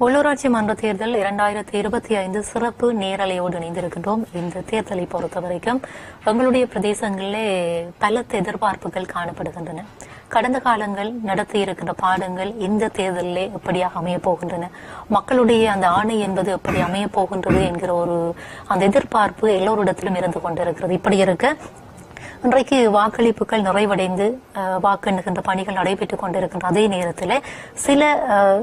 உள்ளூராட்சி மன்ற தேர்தல் 2025 சிறப்பு நேரலையோடு இணைந்திருக்கின்றோம். இந்த தேர்தலை பொறுத்தவரைக்கும் எங்களுடைய பிரதேசங்களிலே பலத்த எதிர்பார்ப்புகள் காணப்படுகின்றன. கடந்த காலங்கள் நடத்தி இருக்கின்ற பாடங்கள் இந்த தேர்தலிலே எப்படியாக அமைய போகின்றன, மக்களுடைய அந்த ஆணை என்பது எப்படி அமைய போகின்றது என்கிற ஒரு அந்த எதிர்பார்ப்பு எல்லோரிடத்திலும் இருந்து கொண்டிருக்கிறது. இப்படி இருக்க இன்றைக்கு வாக்களிப்புகள் நிறைவடைந்து வாக்கெண்ணுகின்ற பணிகள் நடைபெற்றுக் கொண்டிருக்கின்ற அதே நேரத்தில் சில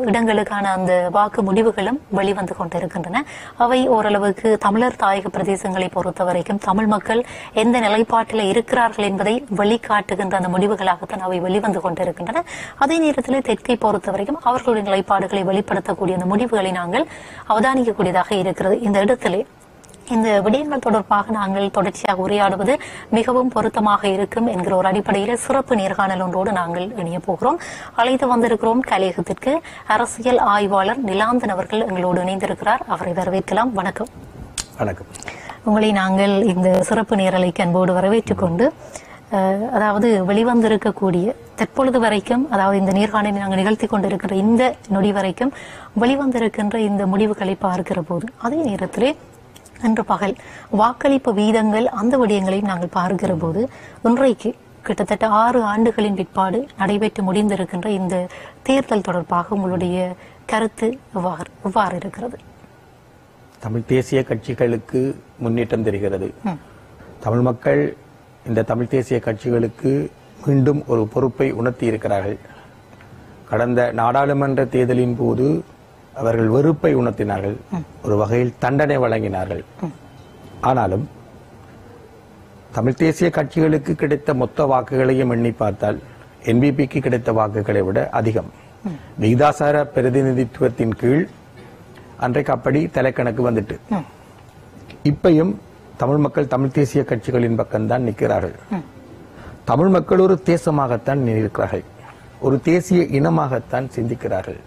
இடங்களுக்கான அந்த வாக்கு முடிவுகளும் வெளிவந்து கொண்டிருக்கின்றன. அவை ஓரளவுக்கு தமிழர் தாயக பிரதேசங்களை பொறுத்த வரைக்கும் தமிழ் மக்கள் எந்த நிலைப்பாட்டில் இருக்கிறார்கள் என்பதை வெளிக்காட்டுகின்ற அந்த முடிவுகளாகத்தான் அவை வெளிவந்து கொண்டிருக்கின்றன. அதே நேரத்தில் தெற்கை பொறுத்த வரைக்கும் அவர்களுடைய நிலைப்பாடுகளை வெளிப்படுத்தக்கூடிய அந்த முடிவுகளை நாங்கள் அவதானிக்கக்கூடியதாக இருக்கிறது. இந்த இடத்திலே இந்த விடயங்கள் தொடர்பாக நாங்கள் தொடர்ச்சியாக உரையாடுவது மிகவும் பொருத்தமாக இருக்கும் என்கிற ஒரு அடிப்படையில் சிறப்பு நேர்காணல் ஒன்றோடு நாங்கள் இணைய போகிறோம். அழைத்து வந்திருக்கிறோம் கலையகத்திற்கு அரசியல் ஆய்வாளர் நிலாந்தன் அவர்கள் எங்களோடு இணைந்திருக்கிறார். அவரை வரவேற்கலாம். வணக்கம். வணக்கம். உங்களை நாங்கள் இந்த சிறப்பு நேரலைக்கு அன்போடு வரவேற்றுக் கொண்டு அதாவது வெளிவந்திருக்கக்கூடிய தற்பொழுது வரைக்கும், அதாவது இந்த நேர்காணலை நாங்கள் நிகழ்த்தி கொண்டிருக்கிற இந்த நொடி வரைக்கும் வெளிவந்திருக்கின்ற இந்த முடிவுகளை பார்க்கிற போது அதே நேரத்திலே இன்று பகல் வாக்களிப்பு வீதங்கள் அந்த விடயங்களையும் நாங்கள் பார்க்கிற போது இன்றைக்கு கிட்டத்தட்ட 6 ஆண்டுகளின் பிற்பாடு நடைபெற்று முடிந்திருக்கின்ற இந்த தேர்தல் தொடர்பாக உங்களுடைய கருத்து எவ்வாறு இருக்கிறது? தமிழ் தேசிய கட்சிகளுக்கு முன்னேற்றம் தெரிகிறது. தமிழ் மக்கள் இந்த தமிழ் தேசிய கட்சிகளுக்கு மீண்டும் ஒரு பொறுப்பை உணர்த்தி இருக்கிறார்கள். கடந்த நாடாளுமன்ற தேர்தலின் போது அவர்கள் வெறுப்பை உணர்த்தினார்கள், ஒரு வகையில் தண்டனை வழங்கினார்கள். ஆனாலும் தமிழ் தேசிய கட்சிகளுக்கு கிடைத்த மொத்த வாக்குகளையும் எண்ணி பார்த்தால் என்பிபிக்கு கிடைத்த வாக்குகளை விட அதிகம். விகிதாசார பிரதிநிதித்துவத்தின் கீழ் அன்றைக்கு அப்படி தலைக்கணக்கு வந்துட்டு இப்பையும் தமிழ் மக்கள் தமிழ் தேசிய கட்சிகளின் பக்கம்தான் நிற்கிறார்கள். தமிழ் மக்கள் ஒரு தேசமாகத்தான் இருக்கிறார்கள், ஒரு தேசிய இனமாகத்தான் சிந்திக்கிறார்கள்.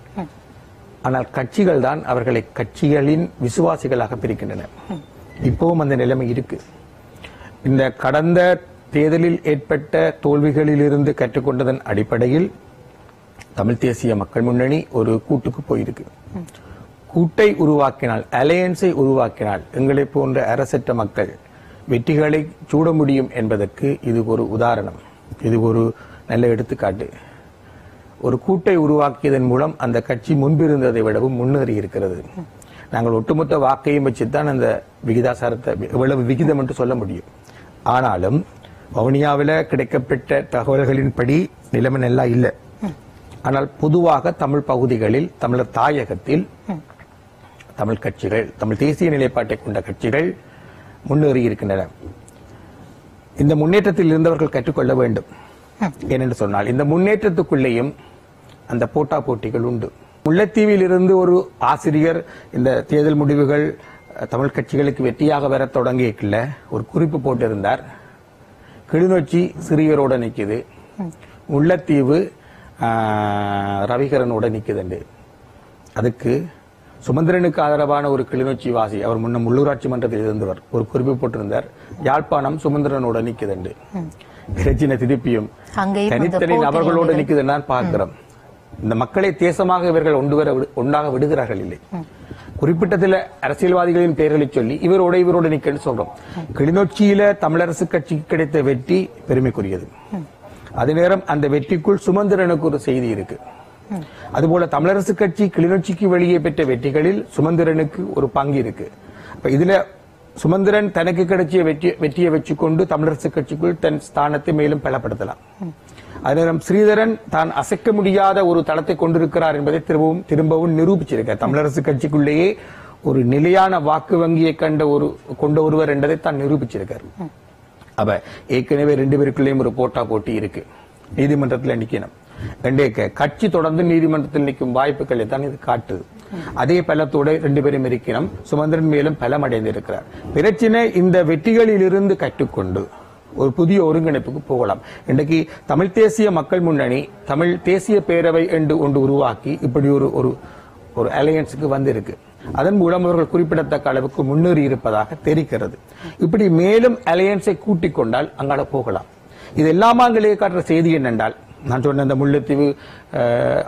ஆனால் கட்சிகள் தான் அவர்களை கட்சிகளின் விசுவாசிகளாக பிரிக்கின்றன. இப்பவும் அந்த நிலைமை இருக்கு. இந்த கடந்த தேர்தலில் ஏற்பட்ட தோல்விகளிலிருந்து கற்றுக்கொண்டதன் அடிப்படையில் தமிழ் தேசிய மக்கள் முன்னணி ஒரு கூட்டுக்கு போயிருக்கு. கூட்டை உருவாக்கினால், அலையன்ஸை உருவாக்கினால் எங்களை போன்ற அரசற்ற மக்கள் வெற்றிகளை சூட முடியும் என்பதற்கு இது ஒரு உதாரணம், இது ஒரு நல்ல எடுத்துக்காட்டு. ஒரு கூட்டை உருவாக்கியதன் மூலம் அந்த கட்சி முன்பிருந்ததை விடவும் முன்னேறி இருக்கிறது. நாங்கள் ஒட்டுமொத்த வாக்கையும் வச்சுதான் அந்த விகிதாசாரத்தை எவ்வளவு விகிதம் என்று சொல்ல முடியும். ஆனாலும் வவுனியாவில் கிடைக்கப்பட்ட தகவல்களின்படி நிலைமை நல்லா இல்லை. ஆனால் பொதுவாக தமிழ் பகுதிகளில், தமிழர் தாயகத்தில் தமிழ் கட்சிகள், தமிழ் தேசிய நிலைப்பாட்டை கொண்ட கட்சிகள் முன்னேறி இருக்கின்றன. இந்த முன்னேற்றத்தில் இருந்தவர்கள் கற்றுக்கொள்ள வேண்டும். ஏனென்று சொன்னால் இந்த முன்னேற்றத்துக்குள்ளேயும் அந்த போட்டா போட்டிகள் உண்டு. முல்லைத்தீவில் இருந்து ஒரு ஆசிரியர் இந்த தேர்தல் முடிவுகள் தமிழ் கட்சிகளுக்கு வெற்றியாக வர தொடங்கியக்குள்ள ஒரு குறிப்பு போட்டிருந்தார். கிளிநொச்சி சிறியரோட நிக்குது, முல்லைத்தீவு ரவிகரனோட நிக்குது. அதுக்கு சுமந்திரனுக்கு ஆதரவான ஒரு கிளிநொச்சி வாசி, அவர் முன்ன உள்ளூராட்சி மன்றத்தில் இருந்தவர், ஒரு குறிப்பு போட்டிருந்தார். யாழ்ப்பாணம் சுமந்திரனோட நிக்குது. பிரச்சனை திருப்பியும் தனித்தனி நபர்களோடு நிக்குது. நான் பார்க்கிறோம், இந்த மக்களை தேசமாக இவர்கள் ஒன்றாக விடுகிறார்கள் இல்லை. குறிப்பிட்ட சில அரசியல்வாதிகளின் பெயர்களை சொல்லி இவரோட நிக்கன்னு சொல்றோம். கிளிநொச்சியில தமிழரசு கட்சிக்கு கிடைத்த வெற்றி பெருமைக்குரியது. அதே நேரம் அந்த வெற்றிக்குள் சுமந்திரனுக்கு ஒரு செய்தி இருக்கு. அதுபோல தமிழரசு கட்சி கிளிநொச்சிக்கு வெளியே பெற்ற வெற்றிகளில் சுமந்திரனுக்கு ஒரு பங்கு இருக்கு. இதுல சுமந்திரன் தனக்கு கிடைச்சிய வெற்றியை வச்சுக்கொண்டு தமிழரசு கட்சிக்குள் தன் ஸ்தானத்தை மேலும் பலப்படுத்தலாம். அதே நேரம் ஸ்ரீதரன் தான் அசைக்க முடியாத ஒரு தளத்தை கொண்டிருக்கிறார் என்பதை திரும்பவும் நிரூபிச்சிருக்கார். தமிழரசு கட்சிக்குள்ளேயே ஒரு நிலையான வாக்கு வங்கியை கொண்ட ஒருவர் என்பதை தான் நிரூபிச்சிருக்கார். அப்ப ஏற்கனவே 2 பேருக்குள்ளேயும் ஒரு போட்டா போட்டி இருக்கு. நீதிமன்றத்தில் நிக்கணும். கட்சி தொடர்ந்து நீதிமன்றத்தில் நிற்கும் வாய்ப்புகளை தான் இது காட்டுது. அதே பலத்தோட 2 பேரும் இருக்கணும். சுமந்திரன் மேலும் பலம் அடைந்திருக்கிறார். பிரச்சனை இந்த வெற்றிகளில் இருந்து கற்றுக்கொண்டு ஒரு புதிய ஒருங்கிணைப்புக்கு போகலாம். இன்றைக்கு தமிழ் தேசிய மக்கள் முன்னணி, தமிழ் தேசிய பேரவை என்று ஒன்று உருவாக்கி இப்படி ஒரு அலையன்ஸுக்கு வந்திருக்கு. அதன் மூலம் அவர்கள் குறிப்பிடத்தக்க அளவுக்கு முன்னேறி இருப்பதாக தெரிகிறது. இப்படி மேலும் அலையன்ஸை கூட்டிக் கொண்டால் அங்கால போகலாம். இது எல்லாமே காட்டுற செய்தி என்னென்றால் நான் சொன்ன அந்த முல்லைத்தீவு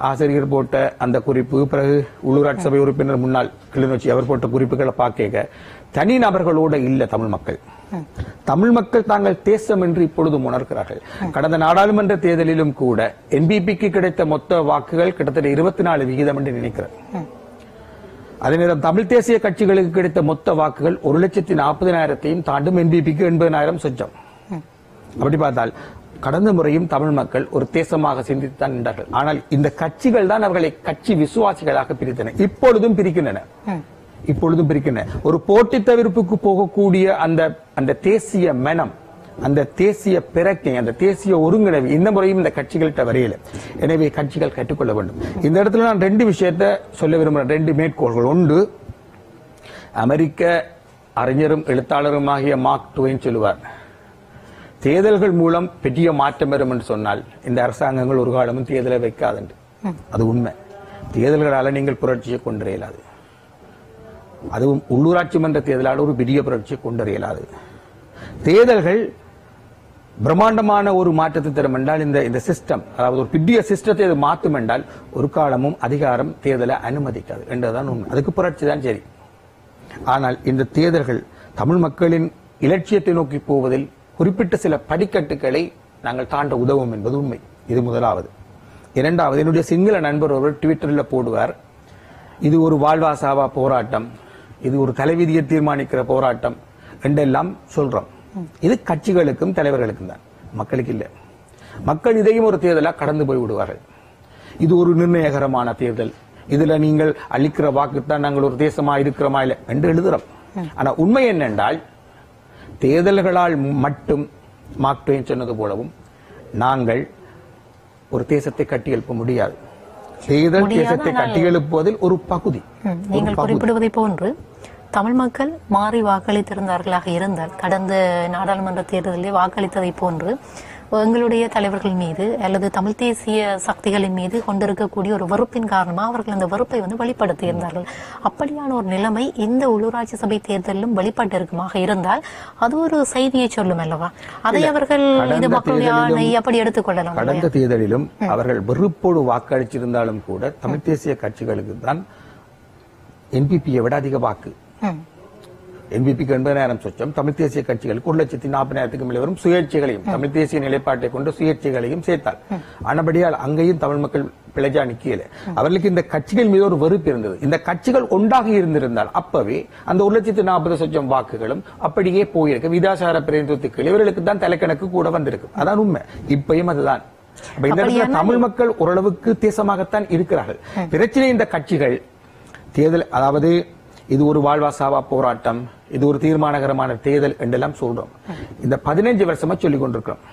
ஆசிரியர் போட்ட அந்த குறிப்பு, பிறகு உள்ளூராட்சி சபை உறுப்பினர் முன்னாள் கிளிநொச்சி அவர் போட்ட குறிப்புகளை பார்க்க தனி நபர்களோட இல்ல தமிழ் மக்கள். தமிழ் மக்கள் தாங்கள் தேசம் என்று இப்பொழுதும் உணர்கிறார்கள். கடந்த நாடாளுமன்ற தேர்தலிலும் கூட என்பிபிக்கு கிடைத்த மொத்த வாக்குகள் கிட்டத்தட்ட 24% என்று நினைக்கிறார். அதே நேரம் தமிழ் தேசிய கட்சிகளுக்கு கிடைத்த மொத்த வாக்குகள் 1,40,000 தாண்டும். என்பிபிக்கு 80,000 சொச்சம். அப்படி பார்த்தால் கடந்த முறையும் தமிழ் மக்கள் ஒரு தேசமாக சிந்தித்துத்தான் நின்றார்கள். ஆனால் இந்த கட்சிகள் தான் அவர்களை கட்சி விசுவாசிகளாக பிரித்தன. இப்பொழுதும் பிரிக்கின்றன. ஒரு போட்டி தவிர்ப்புக்கு போகக்கூடிய அந்த தேசிய மனம், அந்த தேசிய பிரக்ஞை, அந்த தேசிய ஒருங்கிணைவு இந்த முறையும் இந்த கட்சிகள்கிட்ட வரையில. எனவே கட்சிகள் கற்றுக்கொள்ள வேண்டும். இந்த இடத்துல நான் 2 விஷயத்தை சொல்ல விரும்புகிறேன், 2 மேற்கோள்கள். ஒன்று, அமெரிக்க அறிஞரும் எழுத்தாளருமாகிய மார்க் ட்வைன் சொல்லுவார், தேர்தல்கள் மூலம் பெரிய மாற்றம் வரும் என்று சொன்னால் இந்த அரசாங்கங்கள் ஒரு காலமும் தேர்தலை வைக்காது. அது உண்மை. தேர்தல்களால நீங்கள் புரட்சியை கொண்டு இயலாது. அதுவும் உள்ளூராட்சி மன்ற தேர்தலால் ஒரு பெரிய புரட்சியை கொண்டு இயலாது. தேர்தல்கள் பிரம்மாண்டமான ஒரு மாற்றத்தை தரும் என்றால் இந்த சிஸ்டம், அதாவது ஒரு பெரிய சிஸ்டத்தை அது மாற்றும் என்றால் ஒரு காலமும் அதிகாரம் தேர்தலை அனுமதிக்காது என்றுதான் உண்மை. அதுக்கு புரட்சி தான் சரி. ஆனால் இந்த தேர்தல்கள் தமிழ் மக்களின் இலட்சியத்தை நோக்கி போவதில் குறிப்பிட்ட சில படிக்கட்டுகளை நாங்கள் தாண்ட உதவும் என்பது உண்மை. இது முதலாவது. இரண்டாவது, என்னுடைய சிங்கள நண்பர் ஒருவர் ட்விட்டரில் போடுவார், இது ஒரு வாழ்வாசாவா போராட்டம், இது ஒரு தலைவிதியை தீர்மானிக்கிற போராட்டம் என்றெல்லாம் சொல்றோம். இது கட்சிகளுக்கும் தலைவர்களுக்கும் தான், மக்களுக்கு இல்லை. மக்கள் இதையும் ஒரு தேர்தலாக கடந்து போய் விடுவார்கள். இது ஒரு நிர்ணயகரமான தேர்தல், இதுல நீங்கள் அளிக்கிற வாக்குத்தான் நாங்கள் ஒரு தேசமா இருக்கிறோமா இல்லை என்று எழுதுறோம். ஆனா உண்மை என்னென்றால் தேர்தல்களால் மட்டும் மார்க் ட்வைன் சொன்னது போலவும் நாங்கள் ஒரு தேசத்தை கட்டியெழுப்ப முடியாது. தேர்தல் தேசத்தை கட்டியெழுப்புவதில் ஒரு பகுதி. நீங்கள் குறிப்பிடுவதை போன்று தமிழ் மக்கள் மாறி வாக்களித்திருந்தார்களாக இருந்தால், கடந்த நாடாளுமன்ற தேர்தலில் வாக்களித்ததை போன்று எங்களுடைய தலைவர்கள் மீது அல்லது தமிழ் தேசிய சக்திகளின் மீது கொண்டிருக்கக்கூடிய ஒரு வெறுப்பின் காரணமாக அவர்கள் அந்த வெறுப்பை வெளிப்படுத்தி இருந்தார்கள். அப்படியான ஒரு நிலைமை இந்த உள்ளூராட்சி சபை தேர்தலிலும் வெளிப்பட்டு இருக்குமாக இருந்தால் அது ஒரு செய்தியை சொல்லும் அல்லவா? அதை அவர்கள் இது மக்களுடைய ஆணை அப்படி எடுத்துக்கொள்ளலாம். கடந்த தேர்தலிலும் அவர்கள் வெறுப்போடு வாக்களிச்சிருந்தாலும் கூட தமிழ் தேசிய கட்சிகளுக்கு தான் என்பிபியை விட அதிக வாக்கு. என்பிபிக்கு 80,000 சொச்சம், தமிழ் தேசிய கட்சிகளுக்கு 1,40,000 மேலே வரும். சுயேட்சைகளையும் தமிழ் தேசிய நிலைப்பாட்டை கொண்டு சுயேட்சைகளையும் சேர்த்தால், ஆனபடியால் அங்கேயும் தமிழ் மக்கள் பிழைஜா நிக்கல. அவர்களுக்கு இந்த கட்சிகள் மீது ஒரு வெறுப்பு இருந்தது. இந்த கட்சிகள் ஒன்றாக இருந்திருந்தால் அப்பவே அந்த 1,40,000 சொச்சம் வாக்குகளும் அப்படியே போயிருக்கு. விதாசார பிரதிநிதித்துவத்துக்கு இவர்களுக்கு தான் தலைக்கணக்கு கூட வந்திருக்கு. அதான் உண்மை. இப்பயும் அதுதான். இந்த இடத்துல தமிழ் மக்கள் ஓரளவுக்கு தேசமாகத்தான் இருக்கிறார்கள். பிரச்சனை இந்த கட்சிகள் தேர்தல், அதாவது இது ஒரு வாழ்வாசாவா போராட்டம், இது ஒரு தீர்மானகரமான தேர்தல் என்றெல்லாம் சொல்றோம். இந்த 15 வருஷமா சொல்லிக் கொண்டிருக்கிறோம்.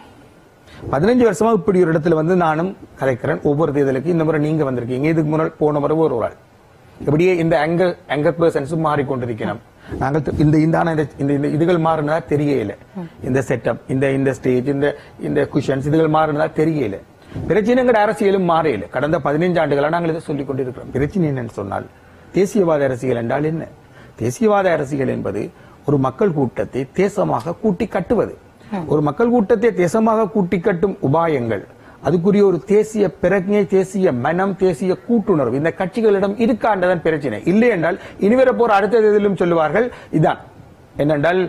15 வருஷமா இப்படி ஒரு இடத்துல நானும் கலைக்கிறேன். ஒவ்வொரு தேர்தலுக்கு இந்த முறை நீங்க வந்திருக்கீங்க, இதுக்கு முன்னாடி போன முறை ஒரு ஆள். இப்படியே இந்த அங்கர் பர்சன்ஸும் மாறிக்கொண்டிருக்கிறோம். நாங்கள் இந்த இதுகள் மாறினதா தெரியல. இந்த செட்டப், இந்த ஸ்டேஜ், இந்த குஷன்ஸ் இதுகள் மாறினதா தெரியல. பிரச்சனைங்கிற அரசியலும் மாறையில. கடந்த 15 ஆண்டுகளா நாங்கள் இதை சொல்லிக் கொண்டிருக்கிறோம். பிரச்சனை என்னன்னு சொன்னால், தேசியவாத அரசியல் என்றால் என்ன? தேசியவாத அரசியல் என்பது ஒரு மக்கள் கூட்டத்தை தேசமாக கூட்டி கட்டுவது. ஒரு மக்கள் கூட்டத்தை தேசமாக கூட்டி கட்டும் உபாயங்கள், அதுக்குரிய ஒரு தேசிய பிரக்ஞை, தேசிய மனம், தேசிய கூட்டுணர்வு இந்த கட்சிகளிடம் இருக்காண்டதான் பிரச்சனை. இல்லை என்றால் இனிவர போற அடுத்த தேர்தலும் சொல்லுவார்கள் இதான் என்னென்றால்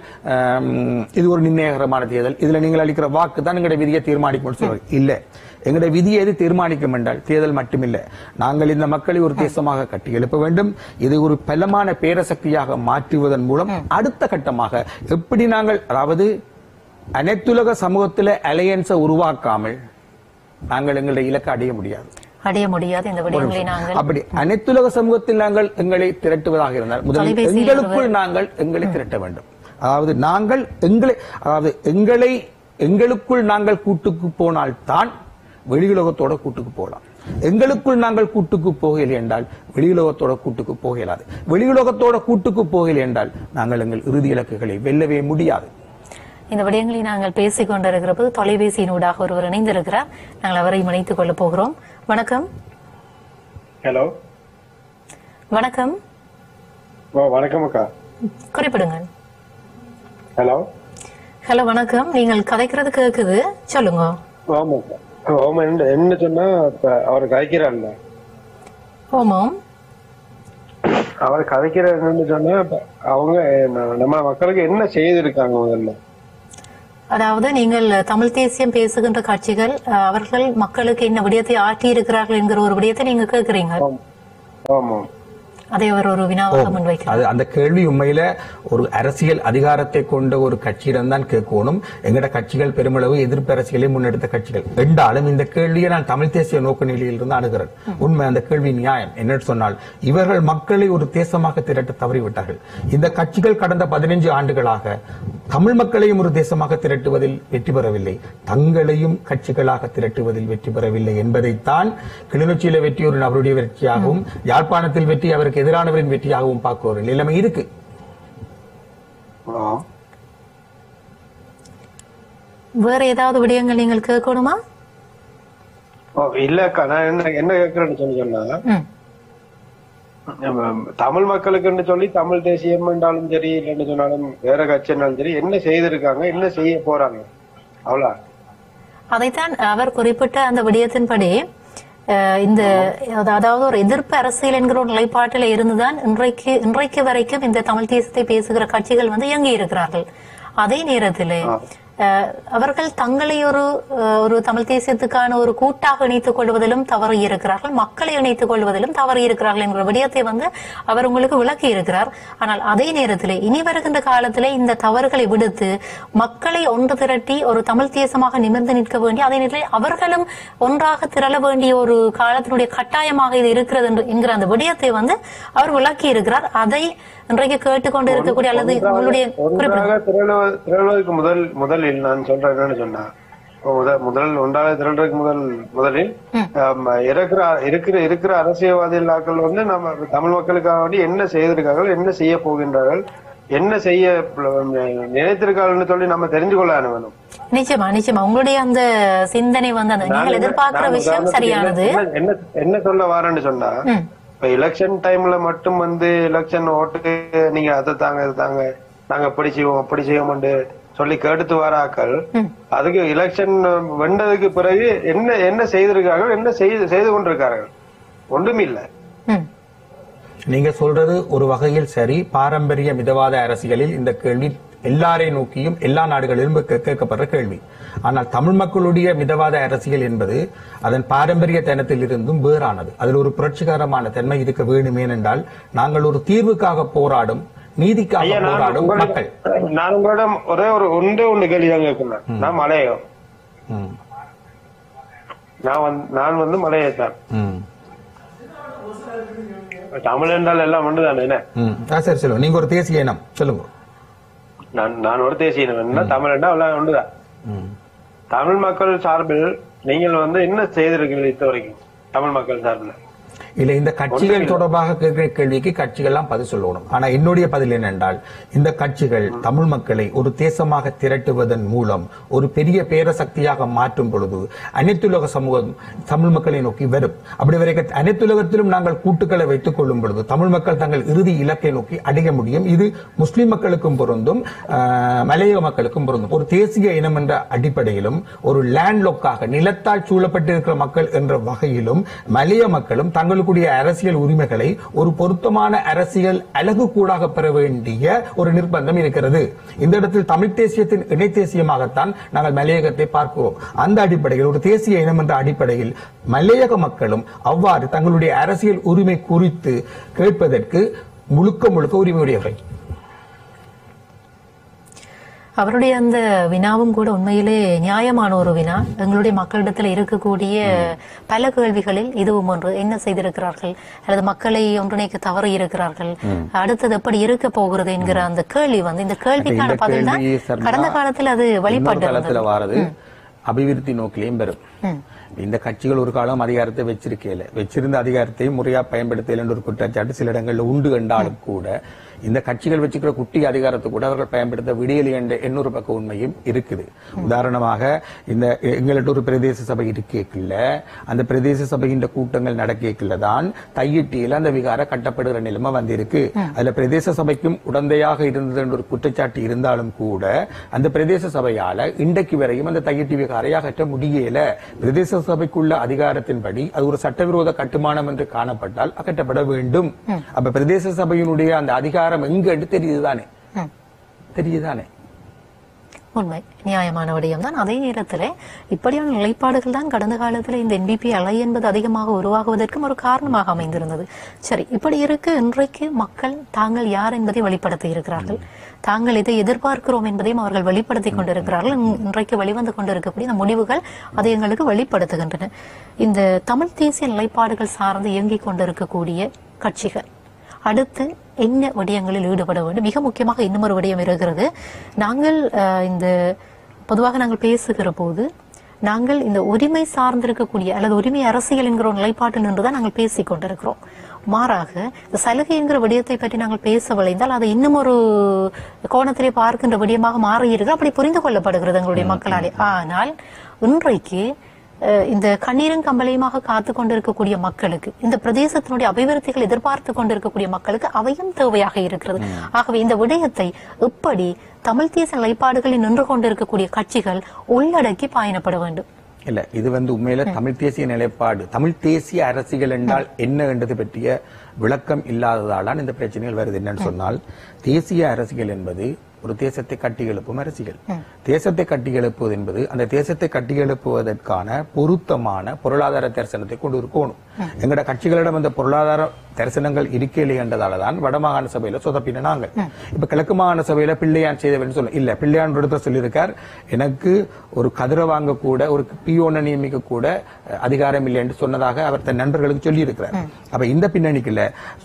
இது ஒரு நிர்ணயகரமான தேர்தல், இதுல நீங்கள் அளிக்கிற வாக்கு தான் எங்களுடைய விதியை தீர்மானிக்கும் சொல்லுவாங்க. இல்ல, எங்களுடைய விதியை எது தீர்மானிக்கும் என்றால் தேர்தல் மட்டுமில்லை, நாங்கள் இந்த மக்களை ஒரு தேசமாக கட்டி எழுப்ப வேண்டும். இதை ஒரு பலமான பேரசக்தியாக மாற்றுவதன் மூலம் அடுத்த கட்டமாக எப்படி நாங்கள், அதாவது அனைத்துலக சமூகத்தில் அலையன்ஸை உருவாக்காமல் நாங்கள் எங்களுடைய இலக்கை அடைய முடியாது. இந்த விடயங்களை நாங்கள் அப்படி அனைத்துலக சமூகத்தில் நாங்கள் எங்களை திரட்டுவதாக இருந்தால் முதலில் எங்களுக்குள் நாங்கள் எங்களை திரட்ட வேண்டும். அதாவது நாங்கள் எங்களுக்குள் நாங்கள் கூட்டுக்கு போனால் தான் வெளியுலகத்தோட கூட்டுக்கு போகலாம். எங்களுக்குள் நாங்கள் கூட்டுக்கு போகலை என்றால் வெளியுலகத்தோட கூட்டுக்கு போகலாது. வெளியுலகத்தோட கூட்டுக்கு போகலை என்றால் நாங்கள் எங்கள் இறுதி இலக்குகளை வெல்லவே முடியாது. இந்த விடயங்களை நாங்கள் பேசிக் கொண்டிருக்கிற போது தொலைபேசியினூடாக ஒருவர் இணைந்திருக்கிறார். நாங்கள் அவரை இணைத்துக் கொள்ள போகிறோம். வணக்கம். ஹலோ. வணக்கம். வணக்கம் அக்கா. குறிப்பிடுங்க. ஹலோ. ஹலோ, வணக்கம். நீங்கள் கதைக்கிறது கேக்குது, சொல்லுங்க. ஓமா என்ன சொன்னா இப்ப அவர் கதைக்கிறான்ல, ஆமாம். அவர் கதைக்கிற என்னன்னு சொன்னா இப்ப அவங்க நம்ம மக்களுக்கு என்ன செய்திருக்காங்க முதல்ல. அதாவது நீங்கள் தமிழ் தேசியம் பேசுகின்ற கட்சிகள் அவர்கள் மக்களுக்கு என்ன விடயத்தை ஆற்றி இருக்கிறார்கள் என்கிற ஒரு விடயத்தை நீங்க கேட்கிறீங்க. ஆமா, அதை அவர் ஒரு வினாவாக முன்வைக்கிறார். அந்த கேள்வி உண்மையில ஒரு அரசியல் அதிகாரத்தை கொண்ட ஒரு கட்சியிடம் தான் கேட்கணும். எங்கட கட்சிகள் பெருமளவு எதிர்ப்பு அரசியலை முன்னெடுத்த கட்சிகள் என்றாலும் இந்த கேள்வியை நான் தமிழ் தேசிய நோக்க நிலையில் இருந்து அணுகிறேன். உண்மை, அந்த கேள்வி நியாயம். என்னன்னு சொன்னால், இவர்கள் மக்களை ஒரு தேசமாக திரட்ட தவறிவிட்டார்கள். இந்த கட்சிகள் கடந்த 15 ஆண்டுகளாக தமிழ் மக்களையும் ஒரு தேசமாக திரட்டுவதில் வெற்றி பெறவில்லை, தங்களையும் கட்சிகளாக திரட்டுவதில் வெற்றி பெறவில்லை என்பதைத்தான் கிளிநொச்சியில வெற்றி ஒரு நபருடைய வெற்றியாகவும், யாழ்ப்பாணத்தில் வெற்றி அவருக்கு எதிரானவரின் வெற்றியாகவும் பார்க்க ஒரு நிலைமை இருக்கு. வேற ஏதாவது விடயங்கள் நீங்கள் கேட்கணுமா? இல்லக்கா, நான் என்ன கேட்கிறேன்னு சொன்னா, தமிழ் மக்களுக்கு சொல்லி தமிழ் தேசியம் என்றாலும் சரி, இல்லைன்னு சொன்னாலும் வேற கட்சி என்றாலும் சரி, என்ன செய்திருக்காங்க, என்ன செய்ய போறாங்க, அவ்வளவு. அதைத்தான் அவர் குறிப்பிட்ட அந்த விடயத்தின்படி இந்த அதாவது ஒரு எதிர்ப்பு அரசியல் என்கிற ஒரு நிலைப்பாட்டில இருந்துதான் இன்றைக்கு வரைக்கும் இந்த தமிழ் தேசத்தை பேசுகிற கட்சிகள் இயங்கி இருக்கிறார்கள். அதே நேரத்தில் அவர்கள் தங்களை ஒரு தமிழ் தேசியத்துக்கான ஒரு கூட்டாக இணைத்துக் கொள்வதிலும் தவறு இருக்கிறார்கள், மக்களை இணைத்துக் கொள்வதிலும் தவறு இருக்கிறார்கள் என்ற விடயத்தை அவர் உங்களுக்கு விளக்கி இருக்கிறார். ஆனால் அதே நேரத்தில் இனி வருகின்ற காலத்திலே இந்த தவறுகளை விடுத்து மக்களை ஒன்று திரட்டி ஒரு தமிழ் தேசமாக நிமிர்ந்து நிற்க வேண்டிய, அதே நேரத்தில் அவர்களும் ஒன்றாக திரள வேண்டிய ஒரு காலத்தினுடைய கட்டாயமாக இது இருக்கிறது என்கிற அந்த விடயத்தை அவர் விளக்கி இருக்கிறார். அதை இன்றைக்கு கேட்டுக்கொண்டு இருக்கக்கூடிய அல்லது உங்களுடைய திரளுவதற்கு முதலில் நான் சொல்றேன் என்னன்னு சொன்னா, ஒன்றாக திரள்றதுக்கு முதலில் இருக்கிற அரசியல்வாதிகள் நம்ம தமிழ் மக்களுக்காக வேண்டி என்ன செய்திருக்கார்கள், என்ன செய்ய போகின்றார்கள், என்ன செய்ய நினைத்திருக்கார்கள் சொல்லி நம்ம தெரிஞ்சு கொள்ள வேணும். நிச்சயமா உங்களுடைய அந்த சிந்தனை நீங்கள் எதிர்பார்க்கிற விஷயம் சரியானது. என்ன சொல்ல வாரேன்னு சொன்னா, இப்ப எலெக்ஷன் டைம்ல மட்டும் எலெக்ஷன் ஓட்டுக்கு நீங்க அதை தாங்க இதை தாங்க நாங்க அப்படி செய்வோம் சொல்லி கேட்டு வராக்கள், அதுக்கு எலெக்ஷன் வென்றதுக்கு பிறகு என்ன செய்திருக்கார்கள், என்ன செய்து கொண்டிருக்கார்கள், ஒன்றுமில்லை. நீங்க சொல்றது ஒரு வகையில் சரி. பாரம்பரிய மிதவாத அரசியலில் இந்த கேள்வி எல்லாரை நோக்கியும் எல்லா நாடுகளிலும் கேட்கப்படுற கேள்வி. ஆனால் தமிழ் மக்களுடைய மிதவாத அரசியல் என்பது அதன் பாரம்பரிய தனத்தில் இருந்தும் வேறானது. அதில் ஒரு புரட்சிகரமான தன்மை இருக்க வேண்டுமே என்றால், நாங்கள் ஒரு தீர்வுக்காக போராடும், நீதிக்காக போராடும் மக்கள். நான் உங்களிடம் ஒரே ஒன்று கேள்விதான் கேட்கிறேன். நான் மலையகம், நான் மலையத்தான். தமிழ் என்றால் எல்லாம் ஒன்றுதானே? என்ன சரி சொல்லுங்க, நீங்க ஒரு தேசிய இனம் சொல்லுங்க. நான் ஒரு தேசிய இனம், என்ன தமிழ் என்றால் எல்லாம் ஒன்றுதான். தமிழ் மக்கள் சார்பில் நீங்கள் என்ன செய்திருக்கீர்கள் இது வரைக்கும் தமிழ் மக்கள் சார்பில்? இல்ல, இந்த கட்சிகள் தொடர்பாக கேட்கிற கேள்விக்கு கட்சிகள் எல்லாம் பதில் சொல்லணும். ஆனா என்னுடைய பதில் என்னென்றால், இந்த கட்சிகள் தமிழ் மக்களை ஒரு தேசமாக திரட்டுவதன் மூலம் ஒரு பெரிய பேரசக்தியாக மாற்றும் பொழுது அனைத்துலக சமூகம் தமிழ் மக்களை நோக்கி வரும். அப்படி வரைக்கும் அனைத்துலகத்திலும் நாங்கள் கூட்டுக்களை வைத்துக் கொள்ளும் பொழுது தமிழ் மக்கள் தங்கள் இறுதி இலக்கை நோக்கி அடைய முடியும். இது முஸ்லிம் மக்களுக்கும் பொருந்தும், மலையக மக்களுக்கும் பொருந்தும். ஒரு தேசிய இனம் என்ற அடிப்படையிலும், ஒரு லேண்ட்லொக்காக நிலத்தால் சூழப்பட்டிருக்கிற மக்கள் என்ற வகையிலும் மலைய மக்களும் தங்கள் அரசியல் உரிமைகளை ஒரு பொருத்தமான அரசியல் அழகு கூடாக பெற வேண்டிய ஒரு நிர்பந்தம் இருக்கிறது. இந்த இடத்தில் தமிழ் தேசியத்தின் இணை தேசியமாகத்தான் நாங்கள் மலையகத்தை பார்க்கிறோம். அந்த அடிப்படையில் ஒரு தேசிய இனம் என்ற அடிப்படையில் மலையக மக்களும் அவ்வாறு தங்களுடைய அரசியல் உரிமை குறித்து கேட்பதற்கு முழுக்க உரிமையுடையவை. அவருடைய அந்த வினாவும் கூட உண்மையிலே நியாயமான ஒரு வினா. எங்களுடைய மக்களிடத்தில் இருக்கக்கூடிய பல கேள்விகளில் இதுவும் ஒன்று. என்ன செய்திருக்கிறார்கள், அல்லது மக்களை ஒன்றிணைக்க தவறு இருக்கிறார்கள், அடுத்தது எப்படி இருக்க போகிறது என்கிற அந்த கேள்வி இந்த கேள்விக்கான பதில் தான் கடந்த காலத்தில் அது வழிபட்டு அபிவிருத்தி நோக்கிலையும் பெறும். இந்த கட்சிகள் ஒரு காலம் அதிகாரத்தை வச்சிருந்த அதிகாரத்தை முறையா பயன்படுத்தல என்ற ஒரு குற்றச்சாட்டு சில இடங்களில் உண்டு என்றாலும் கூட இந்த கட்சிகள் வச்சுக்கிற குட்டி அதிகாரத்தை கூட அவர்கள் பயன்படுத்த விடியலி என்ற இன்னொரு பக்க உண்மையும் இருக்குது. உதாரணமாக இந்த எங்கள்ட்ட ஒரு பிரதேச சபை இருக்கேக்கில்ல, அந்த பிரதேச சபையின் கூட்டங்கள் நடக்கேக்கில்ல தான் தையிட்டியில அந்த விகார கட்டப்படுகிற நிலைமை வந்திருக்கு. அதுல பிரதேச சபைக்கும் உடந்தையாக இருந்தது என்ற ஒரு குற்றச்சாட்டு இருந்தாலும் கூட அந்த பிரதேச சபையால இன்றைக்கு வரையும் அந்த தையிட்டி விகாரை அகற்ற முடியல. பிரதேச சபைக்குள்ள அதிகாரத்தின்படி அது ஒரு சட்டவிரோத கட்டுமானம் என்று காணப்பட்டால் அகற்றப்பட வேண்டும். அப்ப பிரதேச சபையினுடைய அந்த அதிகாரம் எங்கு தெரியுதுதானே தெரியுதானே உண்மை, நியாயமான விடயம் தான். அதே நேரத்தில் இப்படியான நிலைப்பாடுகள் தான் கடந்த காலத்தில் இந்த NPP அலை என்பது அதிகமாக உருவாகுவதற்கும் ஒரு காரணமாக அமைந்திருந்தது. சரி, இப்படி இருக்க இன்றைக்கு மக்கள் தாங்கள் யார் என்பதை வெளிப்படுத்தி இருக்கிறார்கள், தாங்கள் இதை எதிர்பார்க்கிறோம் என்பதையும் அவர்கள் வெளிப்படுத்திக் கொண்டிருக்கிறார்கள். இன்றைக்கு வெளிவந்து கொண்டிருக்கக்கூடிய இந்த முடிவுகள் அதை எங்களுக்கு வெளிப்படுத்துகின்றன. இந்த தமிழ் தேசிய நிலைப்பாடுகள் சார்ந்து இயங்கிக் கொண்டிருக்கக்கூடிய கட்சிகள் அடுத்து என்ன விடயங்களில் ஈடுபட வேண்டும்? மிக முக்கியமாக இன்னும் விடயம் இருக்கிறது. நாங்கள் இந்த பொதுவாக நாங்கள் பேசுகிற போது நாங்கள் இந்த உரிமை சார்ந்திருக்கக்கூடிய அல்லது உரிமை அரசியல் என்கிற ஒரு நிலைப்பாட்டில் நின்றுதான் நாங்கள் பேசிக் கொண்டிருக்கிறோம். மாறாக இந்த சலுகை என்கிற விடயத்தை பற்றி நாங்கள் பேச விளைந்தால் அதை இன்னும் ஒரு கோணத்திலே பார்க்கின்ற விடயமாக மாறியிருக்கு. அப்படி புரிந்து கொள்ளப்படுகிறது எங்களுடைய மக்களாலே. ஆனால் இன்றைக்கு இந்த கண்ணீரும் கம்பளையுமாக காத்து கொண்டிருக்கக்கூடிய மக்களுக்கு, இந்த பிரதேசத்தினுடைய அபிவிருத்திகள் எதிர்பார்த்து கொண்டிருக்கக்கூடிய மக்களுக்கு அவையும் தேவையாக இருக்கிறது. ஆகவே இந்த விடயத்தை எப்படி தமிழ் தேசிய நிலைப்பாடுகளில் நின்று கொண்டிருக்கக்கூடிய கட்சிகள் உள்ளடக்கி பயணப்பட வேண்டும். இல்ல, இது உண்மையில தமிழ் தேசிய நிலைப்பாடு, தமிழ் தேசிய அரசியல் என்றால் என்ன என்றது பற்றிய விளக்கம் இல்லாததால்தான் இந்த பிரச்சனைகள் வருது. என்னன்னு சொன்னால், தேசிய அரசியல் என்பது ஒரு தேசத்தை கட்டி எழுப்பும் அரசியல். தேசத்தை கட்டி எழுப்புவது என்பது அந்த தேசத்தை கட்டி எழுப்புவதற்கான பொருத்தமான பொருளாதார தரிசனத்தை கொண்டு இருக்கணும். எங்கட கட்சிகளிடம் அந்த பொருளாதார தரிசனங்கள் இருக்கலை என்றதாலதான் வடமாகாண சபையில சொதப்பின நாங்கள். இப்ப கிழக்கு மாகாண சபையில பிள்ளையான் செய்தவன் சொல்ல இல்ல, பிள்ளையான் ஒருத்தர் சொல்லியிருக்கார், எனக்கு ஒரு கதிரை வாங்க கூட ஒரு பியோனை நியமிக்க கூட அதிகாரம் இல்லை என்று சொன்னதாக அவர் தன் நண்பர்களுக்கு சொல்லி இருக்கிறார். அப்ப இந்த பின்னணிக்குள்ள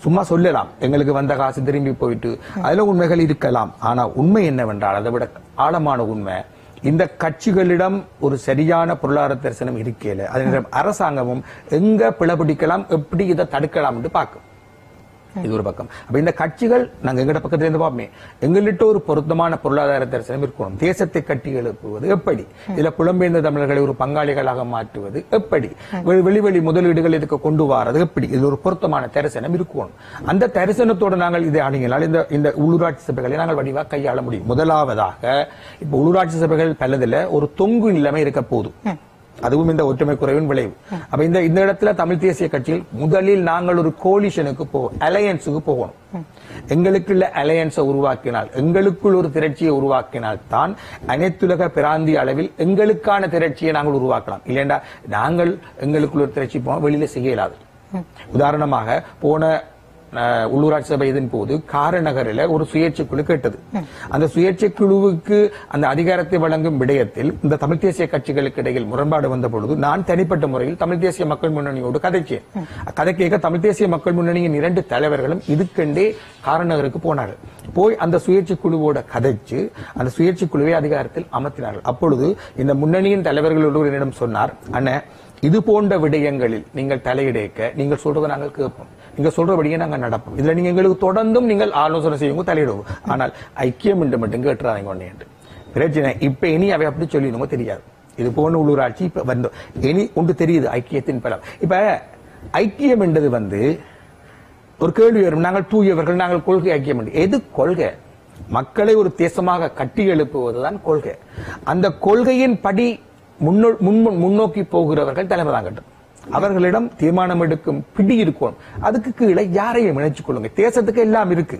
சும்மா சொல்லலாம் எங்களுக்கு வந்த காசு திரும்பி போயிட்டு அதுல உண்மைகள் இருக்கலாம். ஆனா உண்மை என்னவென்றால், அதை விட ஆழமான உண்மை, இந்த கட்சிகளிடம் ஒரு சரியான பொருளாதார தரிசனம் இருக்கல. அதனிடம் அரசாங்கமும் எங்க பிளபிடிக்கலாம், எப்படி இதை தடுக்கலாம் என்று பார்க்கும். இது ஒரு பக்கம். அப்ப இந்த கட்சிகள் நாங்க எங்கட பக்கத்துல இருந்து பார்ப்போமே, எங்கள்கிட்ட ஒரு பொருத்தமான பொருளாதார தரிசனம் இருக்கணும். தேசத்தை கட்டி எழுப்புவது எப்படி, இதுல புலம்பெயர்ந்த தமிழர்களை ஒரு பங்காளிகளாக மாற்றுவது எப்படி, வெளிவெளி முதலீடுகள் இதுக்கு கொண்டு வரது எப்படி, இது ஒரு பொருத்தமான தரிசனம் இருக்கணும். அந்த தரிசனத்தோடு நாங்கள் இதை அணுகினால் இந்த உள்ளூராட்சி சபைகளை நாங்கள் வடிவா கையாள முடியும். முதலாவதாக இப்ப உள்ளூராட்சி சபைகள் பலதுல ஒரு தொங்கு நிலைமை இருக்க போதும். அதுவும் இந்த ஒற்றுமை குறைவின் விளைவு. அப்ப இந்த இடத்துல தமிழ் தேசிய கட்சியில் முதலில் நாங்கள் ஒரு கோலிஷனுக்கு அலையன்ஸுக்கு போகணும். எங்களுக்குள்ள அலையன்ஸை உருவாக்கினால், எங்களுக்குள் ஒரு திரட்சியை உருவாக்கினால் தான் அனைத்துலக பிராந்திய அளவில் எங்களுக்கான திரட்சியை நாங்கள் உருவாக்கலாம். இல்லைண்டா நாங்கள் எங்களுக்குள்ள ஒரு திரட்சி போன வெளியில செய்ய இயலாது. உதாரணமாக போன உள்ளூராட்சி சபை இதன் போது காரநகரில் ஒரு சுயேட்சை குழு கேட்டது. அந்த சுயேட்சை குழுவுக்கு அந்த அதிகாரத்தை வழங்கும் விடயத்தில் இந்த தமிழ் தேசிய கட்சிகளுக்கு இடையில் முரண்பாடு வந்த பொழுது நான் தனிப்பட்ட முறையில் தமிழ் தேசிய மக்கள் முன்னணியோடு கதைச்சேன். கதை கேட்க தமிழ் தேசிய மக்கள் முன்னணியின் 2 தலைவர்களும் இதுக்கெண்டே காரநகருக்கு போனார்கள். போய் அந்த சுயேட்சை குழுவோட கதைச்சு அந்த சுயேட்சை குழுவை அதிகாரத்தில் அமர்த்தினார்கள். அப்பொழுது இந்த முன்னணியின் தலைவர்களோடு என்னிடம் சொன்னார், அண்ணே, இது போன்ற விடயங்களில் நீங்கள் தலையிடேக்க நீங்கள் சொல்றதை நாங்கள் கேட்போம், நீங்க சொல்றபடியே நாங்க நடப்போம், இதுல நீங்க எங்களுக்கு தொடர்ந்தும் நீங்கள் ஆலோசனை செய்யுங்க, தலையிடுவோம், ஆனால் ஐக்கியம் என்று மட்டும் கேட்டுறாங்க ஒன்னே பிரச்சனை. இப்ப இனி அவை அப்படி சொல்லிடுங்க தெரியாது. இது போன உள்ளூராட்சி இப்ப வந்து இனி ஒன்று தெரியுது, ஐக்கியத்தின் பலம். இப்ப ஐக்கியம் என்றது ஒரு கேள்வி வரும், நாங்கள் தூயவர்கள், நாங்கள் கொள்கை ஐக்கியம் என்று. எது கொள்கை? மக்களை ஒரு தேசமாக கட்டி எழுப்புவதுதான் கொள்கை. அந்த கொள்கையின் படி முன்னோக்கி போகிறவர்கள் தலைமை தாங்கட்டும். அவர்களிடம் தீர்மானம் எடுக்கும் பிடி இருக்கும். அதுக்கு கீழே யாரையும் இணைச்சுக் கொள்ளுங்க. தேசத்துக்கு எல்லாம் இருக்கு.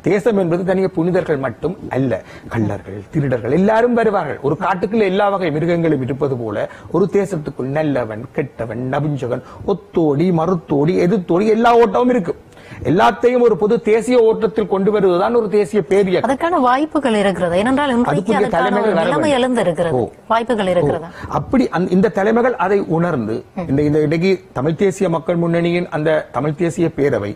தேசம் என்பது தனிய புனிதர்கள் மட்டும் அல்ல, கள்ளர்கள், திருடர்கள் எல்லாரும் வருவார்கள். ஒரு காட்டுக்குள்ள எல்லா வகை மிருகங்களும் இருப்பது போல ஒரு தேசத்துக்குள் நல்லவன், கெட்டவன், நபிஞ்சகன், ஒத்தோடி, மறுத்தோடி, எதிர்த்தோடி எல்லா ஓட்டமும் இருக்கு. எல்லாத்தையும் ஒரு பொது தேசிய ஓட்டத்தில் கொண்டு வருவதுதான் ஒரு தேசிய பேரிய. அதற்கான வாய்ப்புகள் இருக்கிறது. ஏனென்றால் வாய்ப்புகள் இருக்கிறது. அப்படி இந்த தலைமைகள் அதை உணர்ந்து இந்த இடையே தமிழ் தேசிய மக்கள் முன்னணியின் அந்த தமிழ் தேசிய பேரவை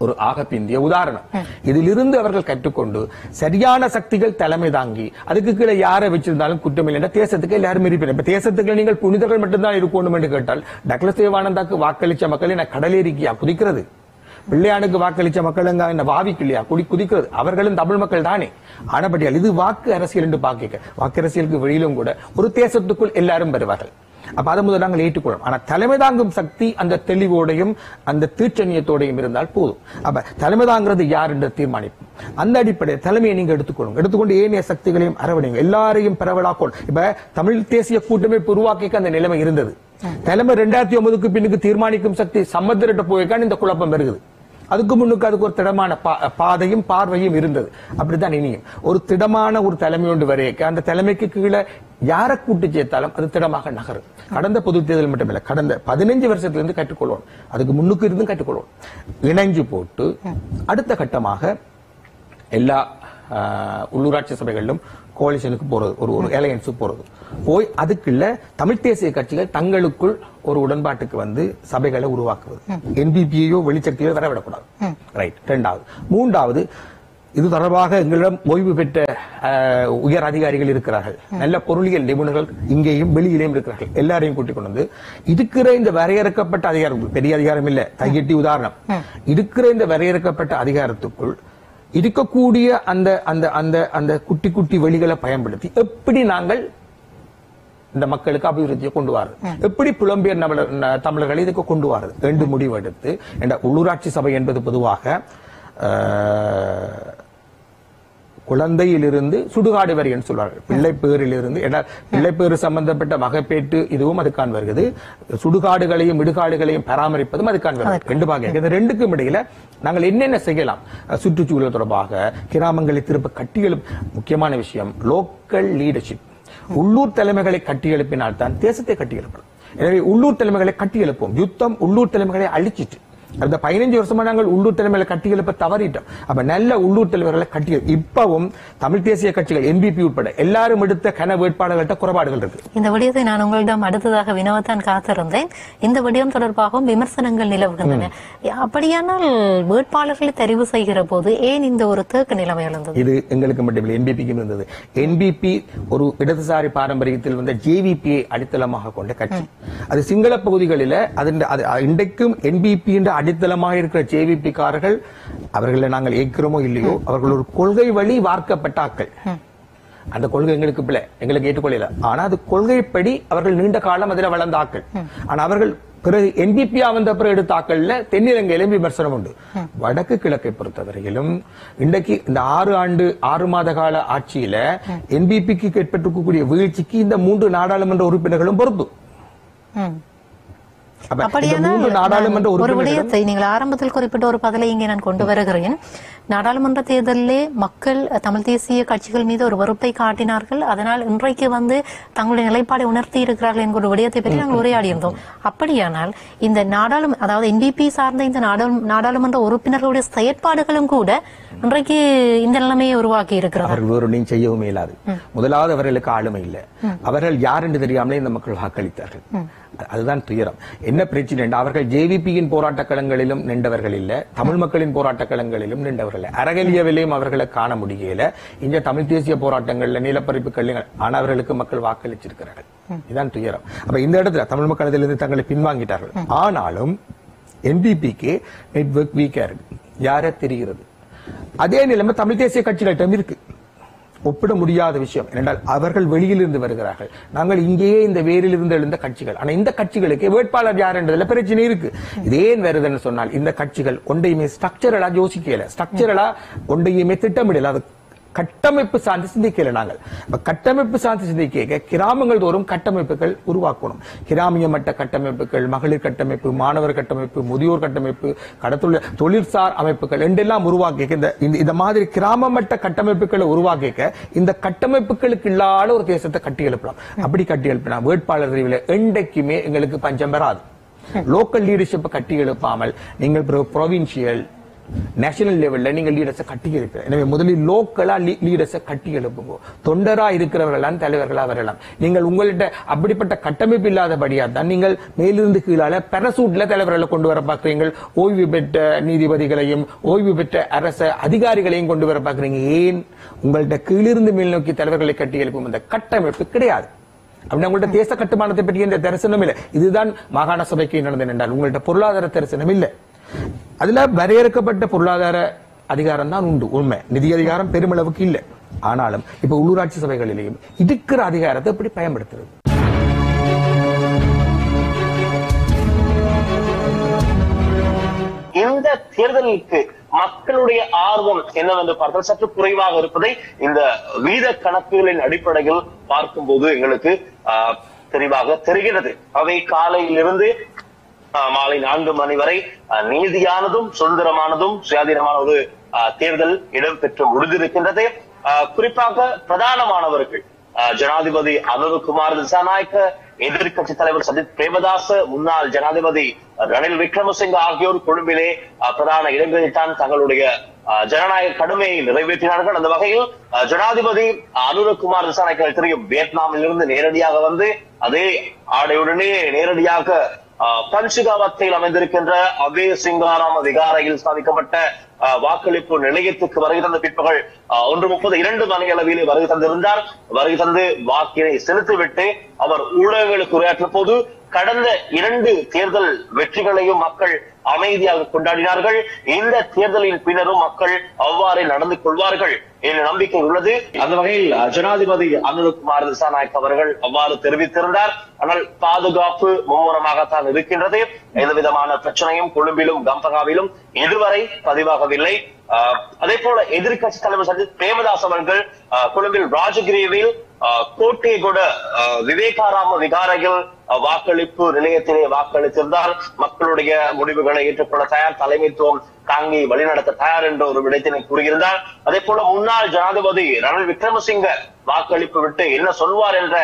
ஒரு ஆகப்பிந்திய உதாரணம். இதிலிருந்து அவர்கள் கற்றுக்கொண்டு சரியான சக்திகள் தலைமை தாங்கி அதுக்கு கீழே யாரை வச்சிருந்தாலும் குற்றமில்லை என்ற தேசத்துக்கு எல்லாரும் இருப்பினர். இப்ப தேசத்துக்கு நீங்கள் புனிதர்கள் மட்டும்தான் இருக்கணும் என்று கேட்டால் டக்ளஸ் தேவானந்தாக்கு வாக்களிச்ச மக்களை நான் கடலேறிக்கியா குதிக்கிறது? பிள்ளையானுக்கு வாக்களிச்ச மக்கள் என்ன வாவிக்கு இல்லையா குதிக்கிறது? அவர்களும் தமிழ் மக்கள் தானே. ஆனபடியால் இது வாக்கு அரசியல் என்று பார்க்க, வாக்கு அரசியலுக்கு வெளியிலும் கூட ஒரு தேசத்துக்குள் எல்லாரும் வருவார்கள். அப்ப அதை முதல் நாங்கள் ஏற்றுக்கொள்ளும். ஆனா தலைமை தாங்கும் சக்தி அந்த தெளிவோடையும் அந்த தீர்ச்சனியத்தோடையும் இருந்தால் போதும். அப்ப தலைமை தாங்கிறது யார் என்று தீர்மானிப்போம். அந்த அடிப்படையில் தலைமையை நீங்க எடுத்துக்கொண்டு ஏனைய சக்திகளையும் அரவணைங்க, எல்லாரையும் பரவலாக்கோள். இப்ப தமிழ் தேசிய கூட்டமைப்பு உருவாக்கிக்க அந்த நிலைமை இருந்தது. தலைமை 2009க்கு பின்னுக்கு தீர்மானிக்கும் சக்தி சமத்திரட்ட போய்க்கான இந்த குழப்பம் வருகிறது. அதுக்கு முன்னுக்கு அதுக்கு ஒரு திடமான பாதையும் பார்வையும் இருந்தது. அப்படித்தான் இனியும் ஒரு திடமான ஒரு தலைமை ஒன்று வரையக்க அந்த தலைமைக்கு கீழே யாரை கூட்டு சேர்த்தாலும் அது திடமாக நகரும். கடந்த பொது தேர்தல் மட்டுமில்லை, கடந்த 15 வருஷத்திலிருந்து கற்றுக்கொள்வோம், அதுக்கு முன்னுக்கு இருந்தும் கற்றுக்கொள்வோம். இணைஞ்சு போட்டு அடுத்த கட்டமாக எல்லா உள்ளூராட்சி சபைகளிலும் கோலிஷனுக்கு போறது, ஒரு அலையன்ஸுக்கு போறது, போய் அதுக்குள்ள தமிழ் தேசிய கட்சிகள் தங்களுக்குள் ஒரு உடன்பாட்டுக்கு வந்து சபைகளை உருவாக்குவது. என்பிபியோ வெளிச்சக்தியோ வரவிடக்கூடாது. ரைட். இரண்டாவது. மூன்றாவது, இது தொடர்பாக எங்களிடம் ஓய்வு பெற்ற உயர் அதிகாரிகள் இருக்கிறார்கள், நல்ல பொருளியல் நிபுணர்கள் இங்கேயும் வெளியிலேயும் இருக்கிறார்கள். எல்லாரையும் கூட்டிக் கொண்டு வந்து இருக்கிற இந்த வரையறுக்கப்பட்ட அதிகாரம், பெரிய அதிகாரம் இல்ல, கையெட்டி உதாரணம், இருக்கிற இந்த வரையறுக்கப்பட்ட அதிகாரத்துக்குள் இருக்கக்கூடிய அந்த அந்த அந்த அந்த குட்டி குட்டி வழிகளை பயன்படுத்தி எப்படி நாங்கள் இந்த மக்களுக்கு அபிவிருத்தியை கொண்டு வரது, எப்படி புலம்பெயர் தமிழர்களை இதுக்கு கொண்டு வரது என்று முடிவெடுத்து, உள்ளூராட்சி சபை என்பது பொதுவாக குழந்தையிலிருந்து சுடுகாடு வரை என்று சொல்வார்கள். பிள்ளைப்பேரிலிருந்து, பிள்ளைப்பேறு சம்பந்தப்பட்ட வகைப்பேட்டு இதுவும் அதுக்கான் வருகிறது, சுடுகாடுகளையும் இடுகாடுகளையும் பராமரிப்பதும் அதுக்கான் வருகிறது. ரெண்டு பாகம். இந்த ரெண்டுக்கும் இடையில நாங்கள் என்னென்ன செய்யலாம்? சுற்றுச்சூழல் தொடர்பாக கிராமங்களை திரும்ப கட்டியெழுப்பு. முக்கியமான விஷயம் லோக்கல் லீடர்ஷிப். உள்ளூர் தலைமைகளை கட்டியெழுப்பினால் தான் தேசத்தை கட்டியெழுப்பணும். எனவே உள்ளூர் தலைமைகளை கட்டியெழுப்போம். யுத்தம் உள்ளூர் தலைமைகளை அழிச்சிட்டு அந்த 15 வருஷமா நாங்கள் உள்ளூர் தலைமையில கட்டியெழுப்ப தவறிட்டோம். அப்ப நல்ல உள்ளூர் தலைவர்களை கட்டியெழு. இப்பவும் தமிழ் தேசிய கட்சிகள் என்பிபி உட்பட எல்லாரும் எடுத்த கன வேட்பாளர்கள்ட்ட குறைபாடுகள் இருக்கு. இந்த விடயத்தை நான் உங்களிடம் அடுத்ததாக வினவத்தான் காத்திருந்தேன். இந்த விடயம் தொடர்பாகவும் விமர்சனங்கள் நிலவுகின்றன. அப்படியானால் வேட்பாளர்களை தெரிவு செய்கிற போது ஏன் இந்த ஒரு தேக்க நிலைமை எழுந்தது? இது எங்களுக்கு மட்டுமில்லை, என்பிபிக்கும் இருந்தது. என்பிபி ஒரு இடதுசாரி பாரம்பரியத்தில் வந்த ஜேவிபியை அடித்தளமாக கொண்ட கட்சி. அது சிங்கள பகுதிகளில் இன்றைக்கும் என்பிபி என்ற அடித்தளமாக இருக்கிற ஜேவிபி காரர்கள், அவர்களை நாங்கள் ஏற்கிறோமோ இல்லையோ, அவர்கள் ஒரு கொள்கை வழி வார்க்கப்பட்ட ஆக்கள். அந்த கொள்கை எங்களுக்கு பிள்ளை, எங்களுக்கு ஏற்றுக்கொள்ளல. ஆனா அது கொள்கைப்படி அவர்கள் நீண்ட காலம் அதில் வளர்ந்த ஆக்கள். ஆனா அவர்கள் பிறகு என்பிபியா வந்த பிறகு எடுத்த ஆக்கள்ல தென்னிலங்கையிலும் விமர்சனம் உண்டு. வடக்கு கிழக்கை பொறுத்தவரையிலும் இன்றைக்கு இந்த 6 மாத கால ஆட்சியில என்பிபிக்கு ஏற்பட்டிருக்கக்கூடிய வீழ்ச்சிக்கு இந்த 3 நாடாளுமன்ற உறுப்பினர்களும் பொறுப்பு. ஒரு விடயத்தை நீங்கள் ஆரம்பத்தில் குறிப்பிட்ட ஒரு பதிலை இங்கே நான் கொண்டு வருகிறேன். நாடாளுமன்ற தேர்தலிலே மக்கள் தமிழ் தேசிய கட்சிகள் மீது ஒரு வெறுப்பை காட்டினார்கள். அதனால் இன்றைக்கு வந்து தங்களுடைய நிலைப்பாடை உணர்த்தி இருக்கிறார்கள் என்கிற ஒரு விடயத்தை பற்றி நாங்கள் உரையாடி இருந்தோம். அப்படியானால் இந்த அதாவது என்பிபி சார்ந்த இந்த நாடாளுமன்ற உறுப்பினர்களுடைய செயற்பாடுகளும் கூட இன்றைக்கு இந்த நிலைமையை உருவாக்கி இருக்கிறார். அவர்கள் வேறு செய்யவும் இயலாது. முதலாவது அவர்களுக்கு ஆளுமை இல்லை. அவர்கள் யார் என்று தெரியாமலே இந்த மக்கள் வாக்களித்தார்கள். அதுதான் துயரம். என்ன பிரச்சனை? அவர்கள் ஜேவிபியின் போராட்ட களங்களிலும் நின்றவர்கள் இல்ல, தமிழ் மக்களின் போராட்ட களங்களிலும் நின்றவர்கள். அரகலியவிலையும் அவர்களை காண முடியல. இந்த தமிழ் தேசிய போராட்டங்கள்ல நிலப்பரிப்புகள், ஆனா அவர்களுக்கு மக்கள் வாக்களிச்சிருக்கிறார்கள். இதுதான் துயரம். அப்ப இந்த இடத்துல தமிழ் மக்கள் அதிலிருந்து தங்களை பின்வாங்கிட்டார்கள். ஆனாலும் என்பிபிக்கு நெட்வொர்க் வீக்கா இருக்கு, யார தெரிகிறது. அதே நிலைமை தமிழ் தேசிய கட்சிகளிடம் இருக்கு. ஒப்பிட முடியாத விஷயம் என்றால் அவர்கள் வெளியிலிருந்து வருகிறார்கள், நாங்கள் இங்கேயே இந்த வேரில் இருந்து எழுந்த கட்சிகள். ஆனா இந்த கட்சிகளுக்கு வேட்பாளர் யார் என்றதுல பிரச்சனை இருக்கு. இது ஏன் வருதுன்னு சொன்னால் இந்த கட்சிகள் ஒன்றையுமே ஸ்ட்ரக்சரலா யோசிக்கல, ஸ்ட்ரக்சரலா ஒன்றையுமே திட்டமிடல, அது கட்டமைப்பு சார்ந்து சிந்திக்கல. நாங்கள் கட்டமைப்பு சார்ந்து சிந்திக்க கிராமங்கள் தோறும் கட்டமைப்புகள் உருவாக்கணும். கிராமிய மட்ட கட்டமைப்புகள், மகளிர் கட்டமைப்பு, மாணவர் கட்டமைப்பு, முதியோர் கட்டமைப்பு, தொழிற்சார் அமைப்புகள் என்றெல்லாம் உருவாக்க இந்த மாதிரி கிராம மட்ட கட்டமைப்புகளை உருவாக்க இந்த கட்டமைப்புகளுக்கு இல்லாத ஒரு தேசத்தை கட்டி எழுப்பலாம். அப்படி கட்டி எழுப்பினா வேட்பாளர் தெரிவில் என்றைக்குமே எங்களுக்கு பஞ்சம் பெறாது. லோக்கல் லீடர்ஷிப்பை கட்டி எழுப்பாமல் நீங்கள் ப்ரொவின்சியல் நேஷனல் லெவல்ல நீங்க லீடர்ஸை கட்டி எழுப்ப. எனவே முதலில் லோக்கலா லீடர்ஸை கட்டி எழுப்புங்க. தொண்டரா இருக்கிறவர்களாம் தலைவர்களா வரலாம். நீங்கள் உங்கள்கிட்ட அப்படிப்பட்ட கட்டமைப்பு இல்லாதபடியா தான் நீங்கள் மேலிருந்து கீழால பெரசூட்ல தலைவர்களை கொண்டு வர பாக்குறீங்க. ஓய்வு பெற்ற நீதிபதிகளையும் ஓய்வு பெற்ற அரச அதிகாரிகளையும் கொண்டு வர பாக்குறீங்க. ஏன்? உங்கள்கிட்ட கீழிருந்து மேல் நோக்கி தலைவர்களை கட்டி எழுப்பும் அந்த கட்டமைப்பு கிடையாது. அப்படி உங்கள்ட்ட தேச கட்டுமானத்தை பற்றி எந்த தரிசனம் இல்லை. இதுதான் மாகாண சபைக்கு நடந்தது என்றால் உங்கள்ட்ட பொருளாதார தரிசனம் இல்லை. அதுல வரையறுக்கப்பட்ட பொருளாதார அதிகாரம் தான் உண்டு, உண்மை. நிதி அதிகாரம் பெருமளவுக்கு இல்லை. ஆனாலும் இப்ப உள்ளூராட்சி சபைகளிலேயும் இருக்கிற அதிகாரத்தை எப்படி பயன்படுத்துறது? இந்த தேர்தலுக்கு மக்களுடைய ஆர்வம் என்னவென்று பார்த்தால் சற்று குறைவாக இருப்பதை இந்த வீத கணக்குகளின் அடிப்படையில் பார்க்கும்போது எங்களுக்கு தெளிவாக தெரிகிறது. அவை காலையிலிருந்து மாலை 4 மணி வரை நீதியானதும் சுதந்திரமானதும் சுயாதீனமான ஒரு தேர்தல் இடம்பெற்று முடிந்திருக்கின்றது. குறிப்பாக பிரதானமானவர்கள் ஜனாதிபதி அனுரகுமார் திசாநாயக்க, எதிர்கட்சி தலைவர் சஜித் பிரேமதாச, முன்னாள் ஜனாதிபதி ரணில் விக்ரமசிங்க ஆகியோர் கொழும்பிலே பிரதான இடங்களில் தான் தங்களுடைய ஜனநாயக கடமையை நிறைவேற்றினார்கள். அந்த வகையில் ஜனாதிபதி அனுரகுமார் திசாநாயக்க தெரியும், வியட்நாமில் இருந்து நேரடியாக வந்து அதே ஆடையுடனே நேரடியாக பஞ்சுகாவத்தில் அமைந்திருக்கின்ற அபே சிங்காராம விகாரையில் ஸ்தாபிக்கப்பட்ட வாக்களிப்பு நிலையத்துக்கு வருகை தந்த பிற்பகல் 1:30 2 மணி அளவில் வருகை தந்திருந்தார். வருகை தந்து வாக்கினை செலுத்திவிட்டு அவர் ஊடகங்களுக்கு உரையாற்றிய போது கடந்த 2 தேர்தல் வெற்றிகளையும் மக்கள் அமைதியாக கொண்டாடினார்கள். இந்த தேர்தலின் பின்னரும் மக்கள் அவ்வாறே நடந்து கொள்வார்கள் என்ற நம்பிக்கை உள்ளது. அந்த வகையில் ஜனாதிபதி அனுரகுமார் திசாநாயக் அவர்கள் அவ்வாறு தெரிவித்திருந்தார். ஆனால் பாதுகாப்பு மும்முரமாகத்தான் இருக்கின்றது. எந்த விதமான பிரச்சனையும் கொழும்பிலும் கம்பகாவிலும் இதுவரை பதிவாகவில்லை. அதே போல எதிர்கட்சி தலைவர் சஜித் பிரேமதாஸ் அவர்கள் கொழும்பில் ராஜகிரியில் கோட்டையகொட விவேகாராம விகாரையில் வாக்களிப்பு நிலையத்திலே வாக்களித்திருந்தால் மக்களுடைய முடிவுகளை ஏற்றுக்கொள்ள தயார், தலைமைத்துவம் தாங்கி வழிநடத்த தயார் என்ற ஒரு விடயத்தினை கூறியிருந்தார். அதே போல முன்னாள் ஜனாதிபதி ரணில் விக்ரமசிங்க வாக்களிப்பு விட்டு என்ன சொல்வார் என்ற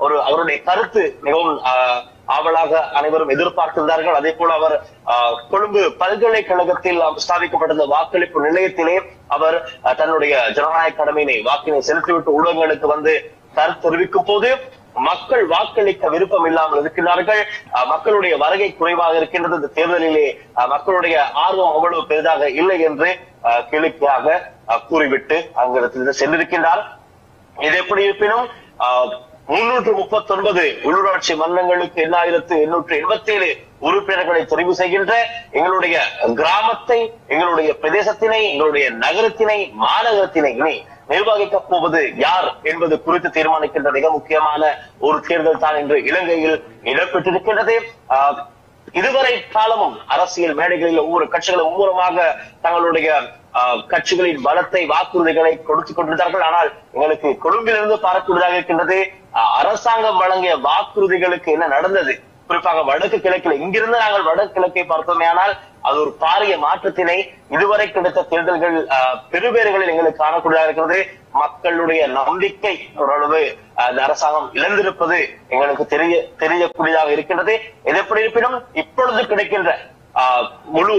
ஒரு அவருடைய கருத்து மிகவும் ஆவலாக அனைவரும் எதிர்பார்த்திருந்தார்கள். அதே போல அவர் கொழும்பு பல்கலைக்கழகத்தில் ஸ்தாபிக்கப்பட்டிருந்த வாக்களிப்பு நிலையத்திலே அவர் தன்னுடைய ஜனநாயக கடமையினை வாக்கினை செலுத்திவிட்டு ஊடகங்களுக்கு வந்து கருத்து தெரிவிக்கும் போது மக்கள் வாக்களிக்க விருப்பம் இல்லாமல் இருக்கிறார்கள், மக்களுடைய வருகை குறைவாக இருக்கின்றது, இந்த தேர்தலிலே மக்களுடைய ஆர்வம் அவ்வளவு பெரிதாக இல்லை என்று கிளிக்காக கூறிவிட்டு அங்கிருந்து சென்றிருக்கின்றார். இது எப்படி இருப்பினும் 339 உள்ளூராட்சி மன்றங்களுக்கு 8,887 உறுப்பினர்களை தெரிவு செய்கின்ற எங்களுடைய கிராமத்தை, எங்களுடைய பிரதேசத்தினை, எங்களுடைய நகரத்தினை, மாநகரத்தினை இனி நிர்வகிக்கப் போவது யார் என்பது குறித்து தீர்மானிக்கின்ற மிக முக்கியமான ஒரு தேர்தல் தான் என்று இலங்கையில் இடம்பெற்றிருக்கின்றது. இதுவரை காலமும் அரசியல் மேடைகளில் ஒவ்வொரு கட்சிகளும் ஒவ்வொருமாக தங்களுடைய கட்சிகளின் பலத்தை, வாக்குறுதிகளை கொடுத்துக் கொண்டிருந்தார்கள். ஆனால் எங்களுக்கு கொழும்பிலிருந்து பார்க்கக்கூடியதாக இருக்கின்றது அரசாங்கம் வழங்கிய வாக்குறுதிகளுக்கு என்ன நடந்தது. குறிப்பாக வடக்கு கிழக்கில் இங்கிருந்து நாங்கள் வடக்கு கிழக்கை பார்த்தோமே, ஆனால் அது ஒரு பாரிய மாற்றத்தினை இதுவரை கிடைத்த தேர்தல்கள் பெருவேறுகளில் எங்களுக்கு காணக்கூடியதாக இருக்கிறது. மக்களுடைய நம்பிக்கை ஓரளவு அந்த அரசாங்கம் இழந்திருப்பது எங்களுக்கு தெரியக்கூடியதாக இருக்கின்றது. எது எப்படி இருப்பினும் இப்பொழுது கிடைக்கின்ற முழு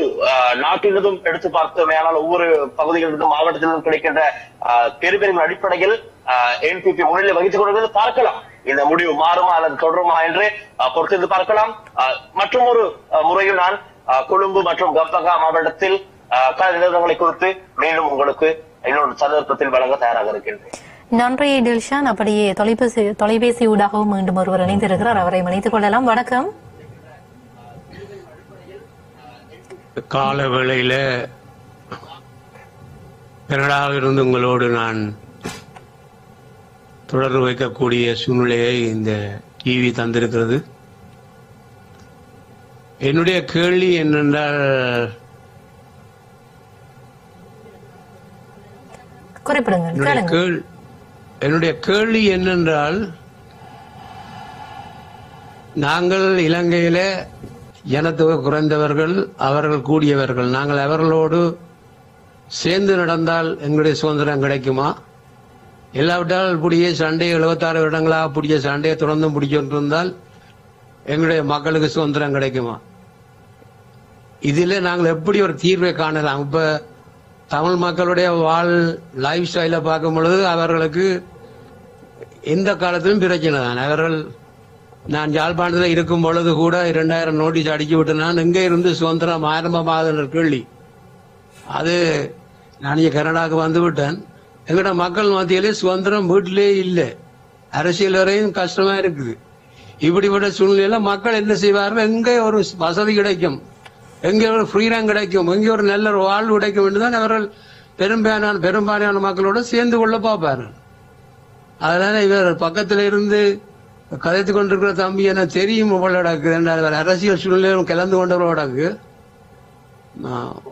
நாட்டிலிருந்தும் எடுத்து பார்த்தோமே, ஆனால் ஒவ்வொரு பகுதிகளிலிருந்தும் மாவட்டத்திலிருந்தும் கிடைக்கின்ற பெருபெரும் அடிப்படையில் என்பிபி முன்னிலை வகித்துக் கொண்டிருக்கிறது. பார்க்கலாம் இந்த முடிவு மாறுமா அல்லது தொடருமா என்று பொறுத்திருந்து பார்க்கலாம். மற்றும் ஒரு முறையில் நான் கொழும்பு மற்றும் கம்பகா மாவட்டத்தில் கள நிலவரங்களை குறித்து மீண்டும் உங்களுக்கு இன்னொரு சந்தர்ப்பத்தில் வழங்க தயாராக இருக்கின்றேன். நன்றி டில்ஷான். அப்படியே தொலைபேசி ஊடாகவும் மீண்டும் ஒருவர் இணைந்திருக்கிறார், அவரை இணைத்துக் கொள்ளலாம். வணக்கம். கால வேளையில கனடாவில் இருந்து உங்களோடு நான் தொடர்பு வைக்கக்கூடிய சூழ்நிலையை இந்த டிவி தந்திருக்கிறது. என்னுடைய கேள்வி என்னென்றால், என்னுடைய கேள்வி என்னென்றால், நாங்கள் இலங்கையில ஜனத்தொகை குறைந்தவர்கள், அவர்கள் கூடியவர்கள், நாங்கள் அவர்களோடு சேர்ந்து நடந்தால் எங்களுடைய சுதந்திரம் கிடைக்குமா? இல்லாவிட்டால் புதிய சண்டை 76 வருடங்களாக புதிய சண்டையை தொடர்ந்தும் பிடிச்சிருந்தால் எங்களுடைய மக்களுக்கு சுதந்திரம் கிடைக்குமா? இதில் நாங்கள் எப்படி ஒரு தீர்வை காணலாம்? இப்ப தமிழ் மக்களுடைய லைஃப் ஸ்டைல பார்க்கும் பொழுது அவர்களுக்கு எந்த காலத்திலும் பிரச்சனை தான். அவர்கள் நான் யாழ்ப்பாணத்தில் இருக்கும் பொழுது கூட 2000 நோட்டீஸ் அடிச்சு விட்டு நான் எங்கே இருந்து சுதந்திரம் ஆரம்பமாகுதுன்ற கேள்வி. அது நான் இங்கே கனடாவுக்கு வந்து விட்டேன். எங்களோட மக்கள் மத்தியிலே சுதந்திரம் வீட்டிலே இல்லை, அரசியல் வரையும் கஷ்டமா இருக்குது. இப்படிப்பட்ட சூழ்நிலையில மக்கள் என்ன செய்வார்கள்? எங்கே ஒரு வசதி கிடைக்கும், எங்கே ஒரு ஃப்ரீடம் கிடைக்கும், எங்கே ஒரு நல்ல ஒரு வாழ்வு கிடைக்கும் என்றுதான் அவர்கள் பெரும்பாலான மக்களோட சேர்ந்து கொள்ள பார்ப்பார்கள். அதனால இவர் பக்கத்துல இருந்து கதைத்து கொண்டிருக்கிற தம்பி என தெரியும் இவளோடக்கு அரசியல் சூழ்நிலையும் கலந்து கொண்டவரோடக்கு.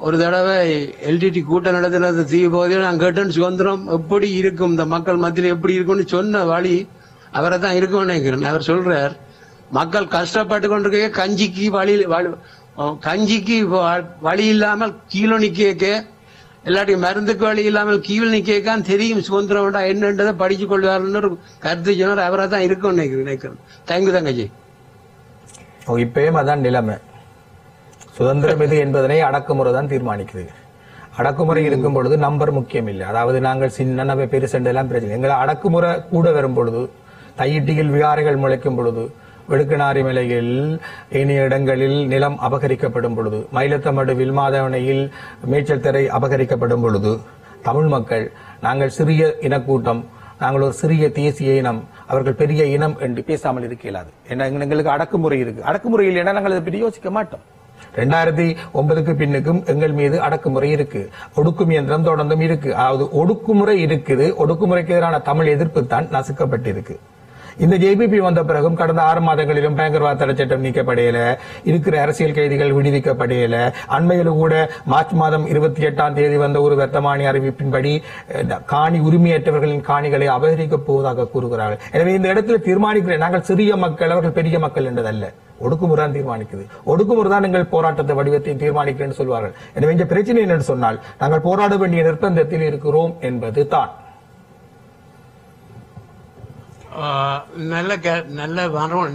ஒரு தடவை எல்டிடி கூட்டம் நடத்தினது தீபோதையில் நான் கேட்டேன், சுதந்திரம் எப்படி இருக்கும் இந்த மக்கள் மத்தியில் எப்படி இருக்கும்னு சொன்ன வழி அவரை தான் இருக்கும்னு நினைக்கிறேன். அவர் சொல்றார், மக்கள் கஷ்டப்பட்டு கொண்டிருக்க கஞ்சிக்கு வழி இல்லாமல் கீழே நிக்க, எல்லாத்தையும் மருந்துக்கு வழி இல்லாமல் கீழ் நிக்கான் தெரியும் சுதந்திரம் என்னன்றதை படிச்சு கொள்வார்னு ஒரு கருத்து சொன்னார். அவரை தான் இருக்கும்னு நினைக்கிறேன். தேங்க்யூ தங்கச்சி. இப்பயும் அதான் நிலைமை. சுதந்திரம் எது என்பதனை அடக்குமுறை தான் தீர்மானிக்குது. அடக்குமுறை இருக்கும் பொழுது நம்பர் முக்கியம் இல்லை. அதாவது நாங்கள் சின்ன பெருசென்று எல்லாம் பிரச்சனை. எங்களை அடக்குமுறை கூட வரும் பொழுது, தையிட்டியில் விகாரைகள் முளைக்கும் பொழுது, வெடுக்கனாரி மலையில் ஏனைய இடங்களில் நிலம் அபகரிக்கப்படும் பொழுது, மயிலத்தமடு வில்மாதவனையில் மேய்ச்சல் திரை அபகரிக்கப்படும் பொழுது, தமிழ் மக்கள் நாங்கள் சிறிய இனக்கூட்டம், நாங்கள் ஒரு சிறிய தேசிய இனம், அவர்கள் பெரிய இனம் என்று பேசாமல் இருக்க இயலாது. எங்களுக்கு அடக்குமுறை இருக்கு. அடக்குமுறை இல்லைன்னா நாங்கள் அதை பற்றி யோசிக்க மாட்டோம். 2009க்கு பின்னுக்கும் எங்கள் மீது அடக்குமுறை இருக்கு, ஒடுக்கும் இயந்திரம் தொடர்ந்தும் இருக்கு. அதாவது ஒடுக்குமுறை இருக்குது. ஒடுக்குமுறைக்கு எதிரான தமிழ் எதிர்ப்பு தான் நசுக்கப்பட்டிருக்கு. இந்த ஜேபிபி வந்த பிறகும் கடந்த 6 மாதங்களிலும் பயங்கரவாத தடை சட்டம் நீக்கப்படையல, இருக்கிற அரசியல் கைதிகள் விடுவிக்கப்படையல. அண்மையில் கூட மார்ச் மாதம் 28ஆம் தேதி வந்த ஒரு வர்த்தமானி அறிவிப்பின்படி காணி உரிமையற்றவர்களின் காணிகளை அபகரிக்கப் போவதாக கூறுகிறார்கள். எனவே இந்த இடத்துல தீர்மானிக்கிறேன், நாங்கள் சிறிய மக்கள், அவர்கள் பெரிய மக்கள் என்றதல்ல. ஒடுக்குமுறை தான் தீர்மானிக்குது. ஒடுக்குமுறை தான் எங்கள் போராட்டத்தை வடிவத்தையும் தீர்மானிக்கிறேன் சொல்வார்கள். எனவே இந்த பிரச்சனை என்னன்னு சொன்னால், நாங்கள் போராட வேண்டிய நிர்பந்தத்தில் இருக்கிறோம் என்பது தான்.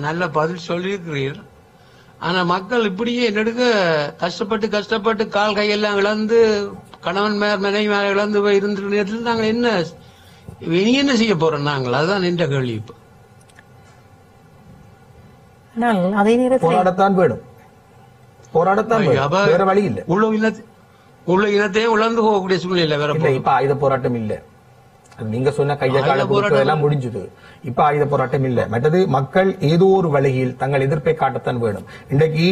நல்ல பதில் சொல்லியிருக்கிறீர். ஆனா மக்கள் இப்படியே நெடுக்க கஷ்டப்பட்டு கால் கையெல்லாம் இழந்து, கணவன் மனைவி மேல இழந்து போய் இருந்த நேரத்தில் நாங்கள் என்ன செய்ய போறோம் நாங்கள்? அதுதான் என்ற கேள்வி. இப்ப அதே நேரத்தில் போராடத்தான் வேணும். போராடத்தான் வேற வழி இல்லை. உள்ள இனத்தையும் உழந்து போகக்கூடிய சூழ்நிலை வேற. இப்ப ஆயுத போராட்டம் இல்ல. நீங்க சொன்ன கைய கால எல்லாம் முடிஞ்சது. இப்ப ஆயுத போராட்டம் இல்ல. மற்றது மக்கள் ஏதோ ஒரு வழியில் தங்கள் எதிர்ப்பை காட்டத்தான் வேணும். இன்றைக்கு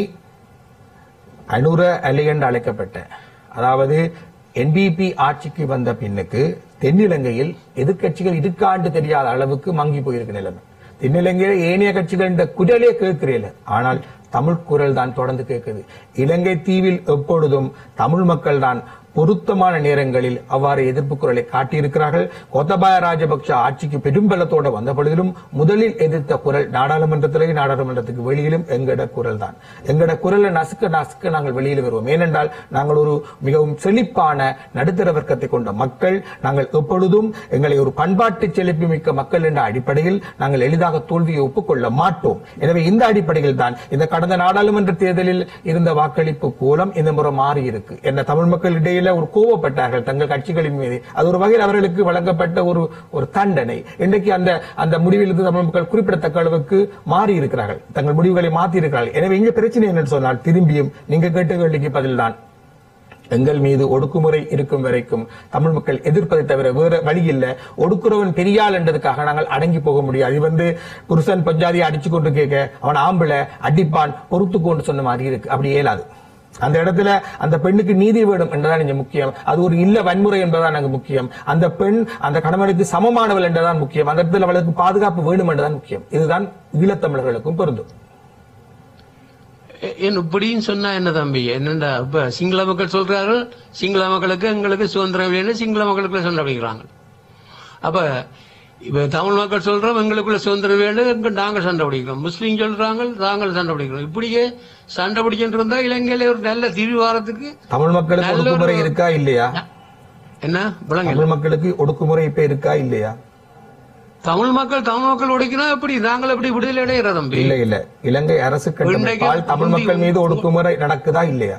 அனுர அலை என்று அழைக்கப்பட்ட, அதாவது என்பிபி ஆட்சிக்கு வந்த பின்னுக்கு தென்னிலங்கையில் எதிர்கட்சிகள் இருக்காண்டு தெரியாத அளவுக்கு மங்கி போயிருக்க நிலைமை. தென்னிலங்கையில் ஏனைய கட்சிகள் இந்த குரலே கேட்கிறீங்க, ஆனால் தமிழ் குரல் தான் தொடர்ந்து கேட்குது. இலங்கை தீவில் எப்பொழுதும் தமிழ் மக்கள் தான் பொருத்தமான நேரங்களில் அவ்வாறு எதிர்ப்பு குரலை காட்டியிருக்கிறார்கள். கோத்தபாய ராஜபக்ஷ ஆட்சிக்கு பெரும்பலத்தோடு வந்த பொழுதிலும் முதலில் எதிர்த்த குரல் நாடாளுமன்றத்திலேயே, நாடாளுமன்றத்துக்கு வெளியிலும் எங்கட குரல் தான். எங்கட குரலை நசுக்க நாங்கள் வெளியில் வருவோம். ஏனென்றால் நாங்கள் ஒரு மிகவும் செழிப்பான நடுத்தர வர்க்கத்தை கொண்ட மக்கள். நாங்கள் எப்பொழுதும் எங்களை ஒரு பண்பாட்டு செழிப்பு மிக்க மக்கள் என்ற அடிப்படையில் நாங்கள் எளிதாக தோல்வியை ஒப்புக்கொள்ள மாட்டோம். எனவே இந்த அடிப்படையில் தான் இந்த கடந்த நாடாளுமன்ற தேர்தலில் இருந்த வாக்களிப்பு கோலம் இந்த முறை மாறி இருக்கு. என்ன தமிழ் மக்கள் இடையே ஒரு கோவப்பட்டார்கள் தங்கள் கட்சிகளின் மீது. அது ஒரு வகையில் அவர்களுக்கு வழங்கப்பட்ட ஒரு தண்டனை. இன்றைக்கு அந்த முடிவிலிருந்து தமிழ் மக்கள் குறிப்பிடத்தக்க அளவுக்கு மாறி இருக்கிறார்கள், தங்கள் முடிவுகளை மாற்றி இருக்கிறார்கள். எனவே இங்க பிரச்சனை என்னன்னு சொன்னால், திரும்பியும் நீங்க கேட்ட கேள்விக்கு பதில்தான், எங்கள் மீது ஒடுக்குமுறை இருக்கும் வரைக்கும் தமிழ் மக்கள் எதிர்ப்பதை தவிர வேற வழி இல்ல. ஒடுக்குறவன் பெரியாள் என்றதுக்காக நாங்கள் அடங்கி போக முடியாது. இது புருஷன் பஞ்சாதியை அடிச்சு கொண்டு கேட்க அவன் ஆம்பளை அடிப்பான் பொறுத்து கொண்டு சொன்ன மாதிரி இருக்கு. அப்படி இயலாது. அந்த இடத்துல அந்த பெண்ணுக்கு நீதி வேணும் என்றதான் இங்க முக்கியம். அது ஒரு இல்ல வன்முறை என்பதுதான் அங்கு முக்கியம். அந்த பெண் அந்த கணவனுக்கு சமமானவள் என்றதான் முக்கியம். அந்த இடத்துல அவளுக்கு பாதுகாப்பு வேணும் என்றதான் முக்கியம். இதுதான் ஈழத்தமிழர்களுக்கும் பொருந்தும். இப்படின்னு சொன்னா என்ன தம்பி, என்னண்டா இப்ப சிங்கள மக்கள் சொல்றார்கள், சிங்கள மக்களுக்கு எங்களுக்கு சுதந்திரம் வேணும், சிங்கள மக்களுக்குள்ள சண்டை பிடிக்கிறாங்க. அப்ப இப்ப தமிழ் மக்கள் சொல்றோம் எங்களுக்குள்ள சுதந்திரம் வேண்டும், நாங்கள் சண்டை பிடிக்கிறோம். முஸ்லீம் சொல்றாங்க, நாங்கள் சண்டை பிடிக்கிறோம். இப்படியே சண்டை பிடிக்கிட்டு இருந்தா இலங்கையில ஒரு நல்ல தீர்வாரத்துக்கு தமிழ் மக்களுக்கு ஒடுக்குமுறை இருக்கா இல்லையா? என்ன தமிழ் மக்களுக்கு ஒடுக்குமுறை இப்ப இருக்கா இல்லையா? தமிழ் மக்கள் உடைக்கணும். எப்படி நாங்கள் எப்படி விடுதலை அடைகிற தம்பி? இல்ல இலங்கை அரசு கட்டமைப்பால் தமிழ் மக்கள் மீது ஒடுக்குமுறை நடக்குதா இல்லையா?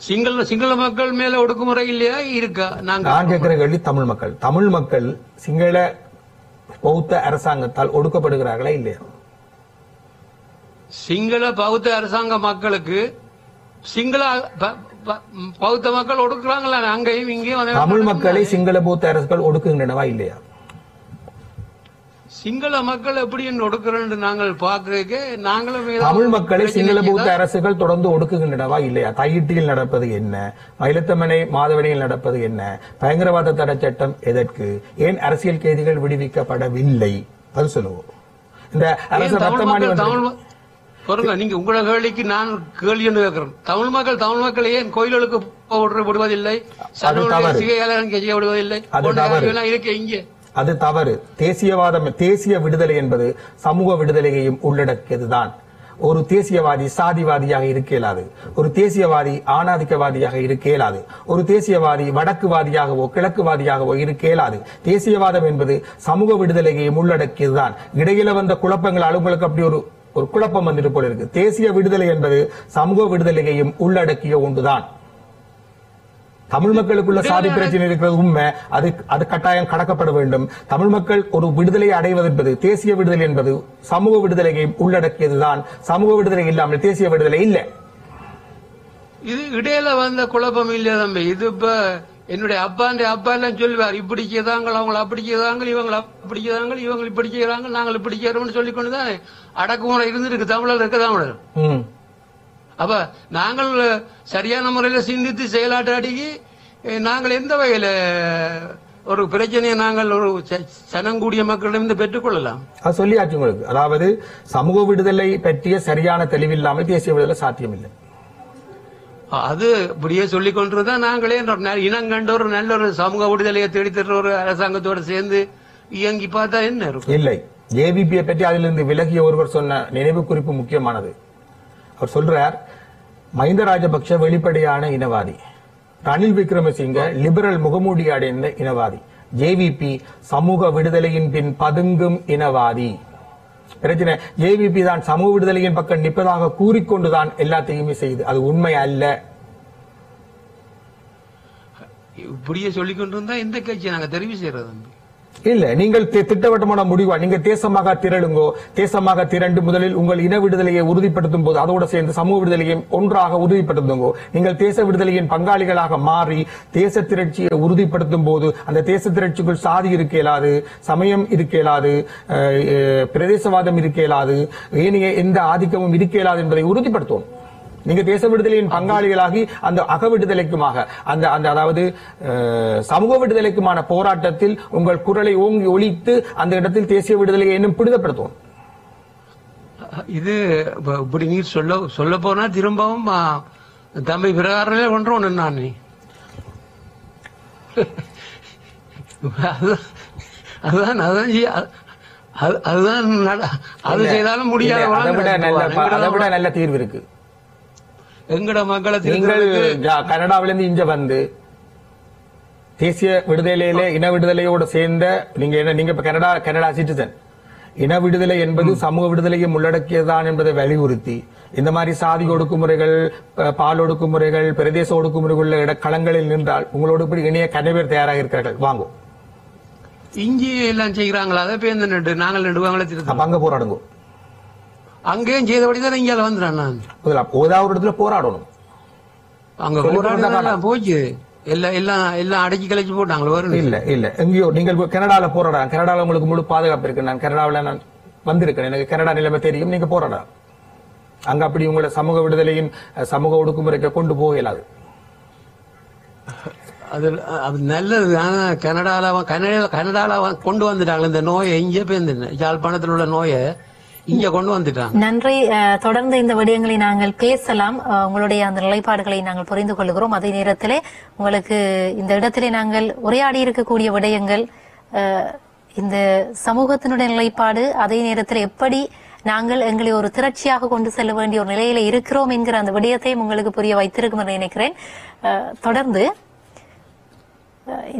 சிங்கள மக்கள் மேல ஒடுக்குமுறை இல்லையா இருக்கா? நான் கேட்கிற கேள்வி தமிழ் மக்கள் சிங்கள பௌத்த அரசாங்கத்தால் ஒடுக்கப்படுகிறார்களா இல்லையா? சிங்கள பௌத்த அரசாங்க மக்களுக்கு சிங்கள பௌத்த மக்கள் ஒடுக்குறாங்களா? அங்கேயும் இங்கேயும் தமிழ் மக்களை சிங்கள பௌத்த அரசுகள் ஒடுக்குகின்றனவா இல்லையா? சிங்கள மக்கள் எப்படி ஒடுக்குறேன்னு நாங்கள் பார்க்க நாங்களும் தமிழ் மக்களை சிங்கள பௌத்த அரசுகள் தொடர்ந்து ஒடுக்குகின்றனவா இல்லையா? தையிட்டியில் நடப்பது என்ன, மயிலத்தமனை மாதவனையில் நடப்பது என்ன, பயங்கரவாத தடை சட்டம் எதற்கு, ஏன் அரசியல் கைதிகள் விடுவிக்கப்படவில்லை? அது சொல்லுவோம். இந்த அரசு பாருங்க, நீங்க உங்களோட கேள்விக்கு நான் கேள்வி என்று கேட்கிறேன். தமிழ் மக்கள் ஏன் கோயில்களுக்கு விடுவதில்லை, செய்ய விடுவதில்லை? இருக்கு இங்கே. அது தவறு. தேசியவாதம், தேசிய விடுதலை என்பது சமூக விடுதலையையும் உள்ளடக்கியதுதான். ஒரு தேசியவாதி சாதிவாதியாக இருக்க இயலாது. ஒரு தேசியவாதி ஆணாதிக்கவாதியாக இருக்க இயலாது. ஒரு தேசியவாதி வடக்குவாதியாகவோ கிழக்குவாதியாகவோ இருக்க இயலாது. தேசியவாதம் என்பது சமூக விடுதலையையும் உள்ளடக்கியதுதான். இடையில வந்த குழப்பங்கள் உங்களுக்கு அப்படி ஒரு குழப்பம் வந்துட்டு போல இருக்கு. தேசிய விடுதலை என்பது சமூக விடுதலையையும் உள்ளடக்கிய ஒன்றுதான். தமிழ் மக்களுக்குள்ள சாதி பிரச்சனை இருக்கிறது உண்மை, அது கட்டாயம் கடக்கப்பட வேண்டும். தமிழ் மக்கள் ஒரு விடுதலையை அடைவது என்பது, தேசிய விடுதலை என்பது சமூக விடுதலையை உள்ளடக்கியதுதான். சமூக விடுதலை இல்லாமல் தேசிய விடுதலை இல்லை. இது இடையில வந்த குழப்பம் இல்லையா தம்பி? இது இப்ப என்னுடைய அப்பா எல்லாம் சொல்லுவார், இப்படி செய்தாங்க, அவங்க அப்படி செய்தாங்க, இவங்க அப்படி செய்தாங்க, இவங்க இப்படி செய்யறாங்க, நாங்கள் இப்படி செய்யறோம்னு சொல்லி கொண்டுதான் அடக்குமுறை இருந்திருக்கு தமிழர் இருக்க தமிழர். அப்ப நாங்கள் சரியான முறையில சிந்தித்து செயலாற்றாடி நாங்கள் எந்த வகையில ஒரு பிரச்சனையை நாங்கள் ஒரு சனங்கூடிய மக்களிடம் பெற்றுக் கொள்ளலாம்? அது சொல்லியாச்சு உங்களுக்கு. அதாவது சமூக விடுதலை பற்றிய சரியான தெளிவில்லாமல் தேசிய விடுதலை சாத்தியமில்லை. அது இப்படியே சொல்லிக் கொண்டுதான் நாங்களே இனங்கண்ட ஒரு நல்ல ஒரு சமூக விடுதலையை தேடித்தர ஒரு அரசாங்கத்தோடு சேர்ந்து இயங்கி பார்த்தா என்ன இருக்கும்? இல்லை, ஜேவிபியை பற்றி அதிலிருந்து விலகிய ஒருவர் சொன்ன நினைவு குறிப்பு முக்கியமானது. அவர் சொல்றார், மஹிந்த ராஜபக்ஷ வெளிப்படையான இனவாதி, ரணில் விக்ரமசிங்க லிபரல் முகமூடி அடைந்த இனவாதி, ஜேவிபி சமூக விடுதலையின் பின் பதுங்கும் இனவாதி. பிரச்சனை ஜேவிபி தான் சமூக விடுதலையின் பக்கம் நிற்பதாக கூறிக்கொண்டுதான் எல்லாத்தையுமே செய்து, அது உண்மை அல்ல. இப்படியே சொல்லிக் கொண்டிருந்தா எந்த கட்சியை நாங்க தெரிவு செய்யறது இல்ல. நீங்கள் திட்டவட்டமான முடிவா நீங்க தேசமாக திரளுங்கோ. தேசமாக திரண்டு முதலில் உங்கள் இன விடுதலையை உறுதிப்படுத்தும் போது அதோட சேர்ந்து சமூக விடுதலையும் ஒன்றாக உறுதிப்படுத்துங்கோ. நீங்கள் தேச விடுதலையின் பங்காளிகளாக மாறி தேச திரட்சியை உறுதிப்படுத்தும் போது அந்த தேச திரட்சிக்குள் சாதி இருக்க இயலாது, சமயம் இருக்க இயலாது, பிரதேசவாதம் இருக்க இயலாது, ஏனைய எந்த ஆதிக்கமும் இருக்க இயலாது என்பதை உறுதிப்படுத்துவோம். நீங்க தேச விடுதலையின் பங்காளிகளாகி அந்த அக விடுதலைக்குமாக அந்த அதாவது சமூக விடுதலைக்குமான போராட்டத்தில் உங்கள் குரலை ஓங்கி ஒலித்து அந்த இடத்தில் தேசிய விடுதலையை இன்னும் பிடிதப்படுத்துவோம். இது இப்படி நீ சொல்ல போனா திரும்பவும் தம்பி பிரகாரமே ஒன்று நான் அதுதான் அது செய்தாலும் முடியாது. அதை விட நல்ல தீர்வு இருக்கு. எங்கட மக்களை கனடாவிலிருந்து இங்க வந்து தேசிய விடுதலையில இன விடுதலையோட சேர்ந்த நீங்க இப்ப கனடா சிட்டிசன். இன விடுதலை என்பது சமூக விடுதலையும் உள்ளடக்கியதுதான் என்பதை வலியுறுத்தி இந்த மாதிரி சாதி ஒடுக்குமுறைகள், பால் ஒடுக்குமுறைகள், பிரதேச ஒடுக்குமுறைகள் களங்களில் நின்றால் உங்களோடு இப்படி இணைய கனவேர் தயாராக இருக்கிறார்கள். வாங்கும் இங்கே எல்லாம் செய்கிறாங்களா? அதை பேருந்து நாங்கள் நடுவாங்களே அங்க போராடுங்க. அங்கேயும் செய்தபடிதான் இங்க வந்துடுறேன். ஏதாவது ஒரு இடத்துல போராடணும். அங்க போராட போச்சு எல்லாம் அடக்கி கலைச்சு போட்டாங்களோ? இல்ல இல்ல, எங்கேயோ நீங்கள் கனடால போராடலாம். கனடால உங்களுக்கு முழு பாதுகாப்பு இருக்கு. நான் கனடாவில நான் வந்திருக்கேன், எனக்கு கனடா நிலைமை தெரியும். நீங்க போராடலாம். அங்க அப்படி உங்களை சமூக விடுதலையும் சமூக ஒடுக்குமுறைக்கு கொண்டு போக இயலாது. அது நல்லது. ஆனா கனடால கொண்டு வந்துட்டாங்க இந்த நோயை. இங்கே போய் யாழ்ப்பாணத்தில் உள்ள நோயை இங்க கொண்டு வந்துட்டாங்க. நன்றி. தொடர்ந்து இந்த விடயங்களை நாங்கள் பேசலாம். உங்களுடைய அந்த நிலைப்பாடுகளை நாங்கள் புரிந்து கொள்கிறோம். அதே நேரத்திலே உங்களுக்கு இந்த இடத்திலே நாங்கள் உரையாடி இருக்கக்கூடிய விடயங்கள், இந்த சமூகத்தினுடைய நிலைப்பாடு, அதே நேரத்தில் எப்படி நாங்கள் எங்களை ஒரு திரட்சியாக கொண்டு செல்ல வேண்டிய ஒரு நிலையில இருக்கிறோம் என்கிற அந்த விடயத்தையும் உங்களுக்கு புரிய வைத்திருக்கும் என்று நினைக்கிறேன். தொடர்ந்து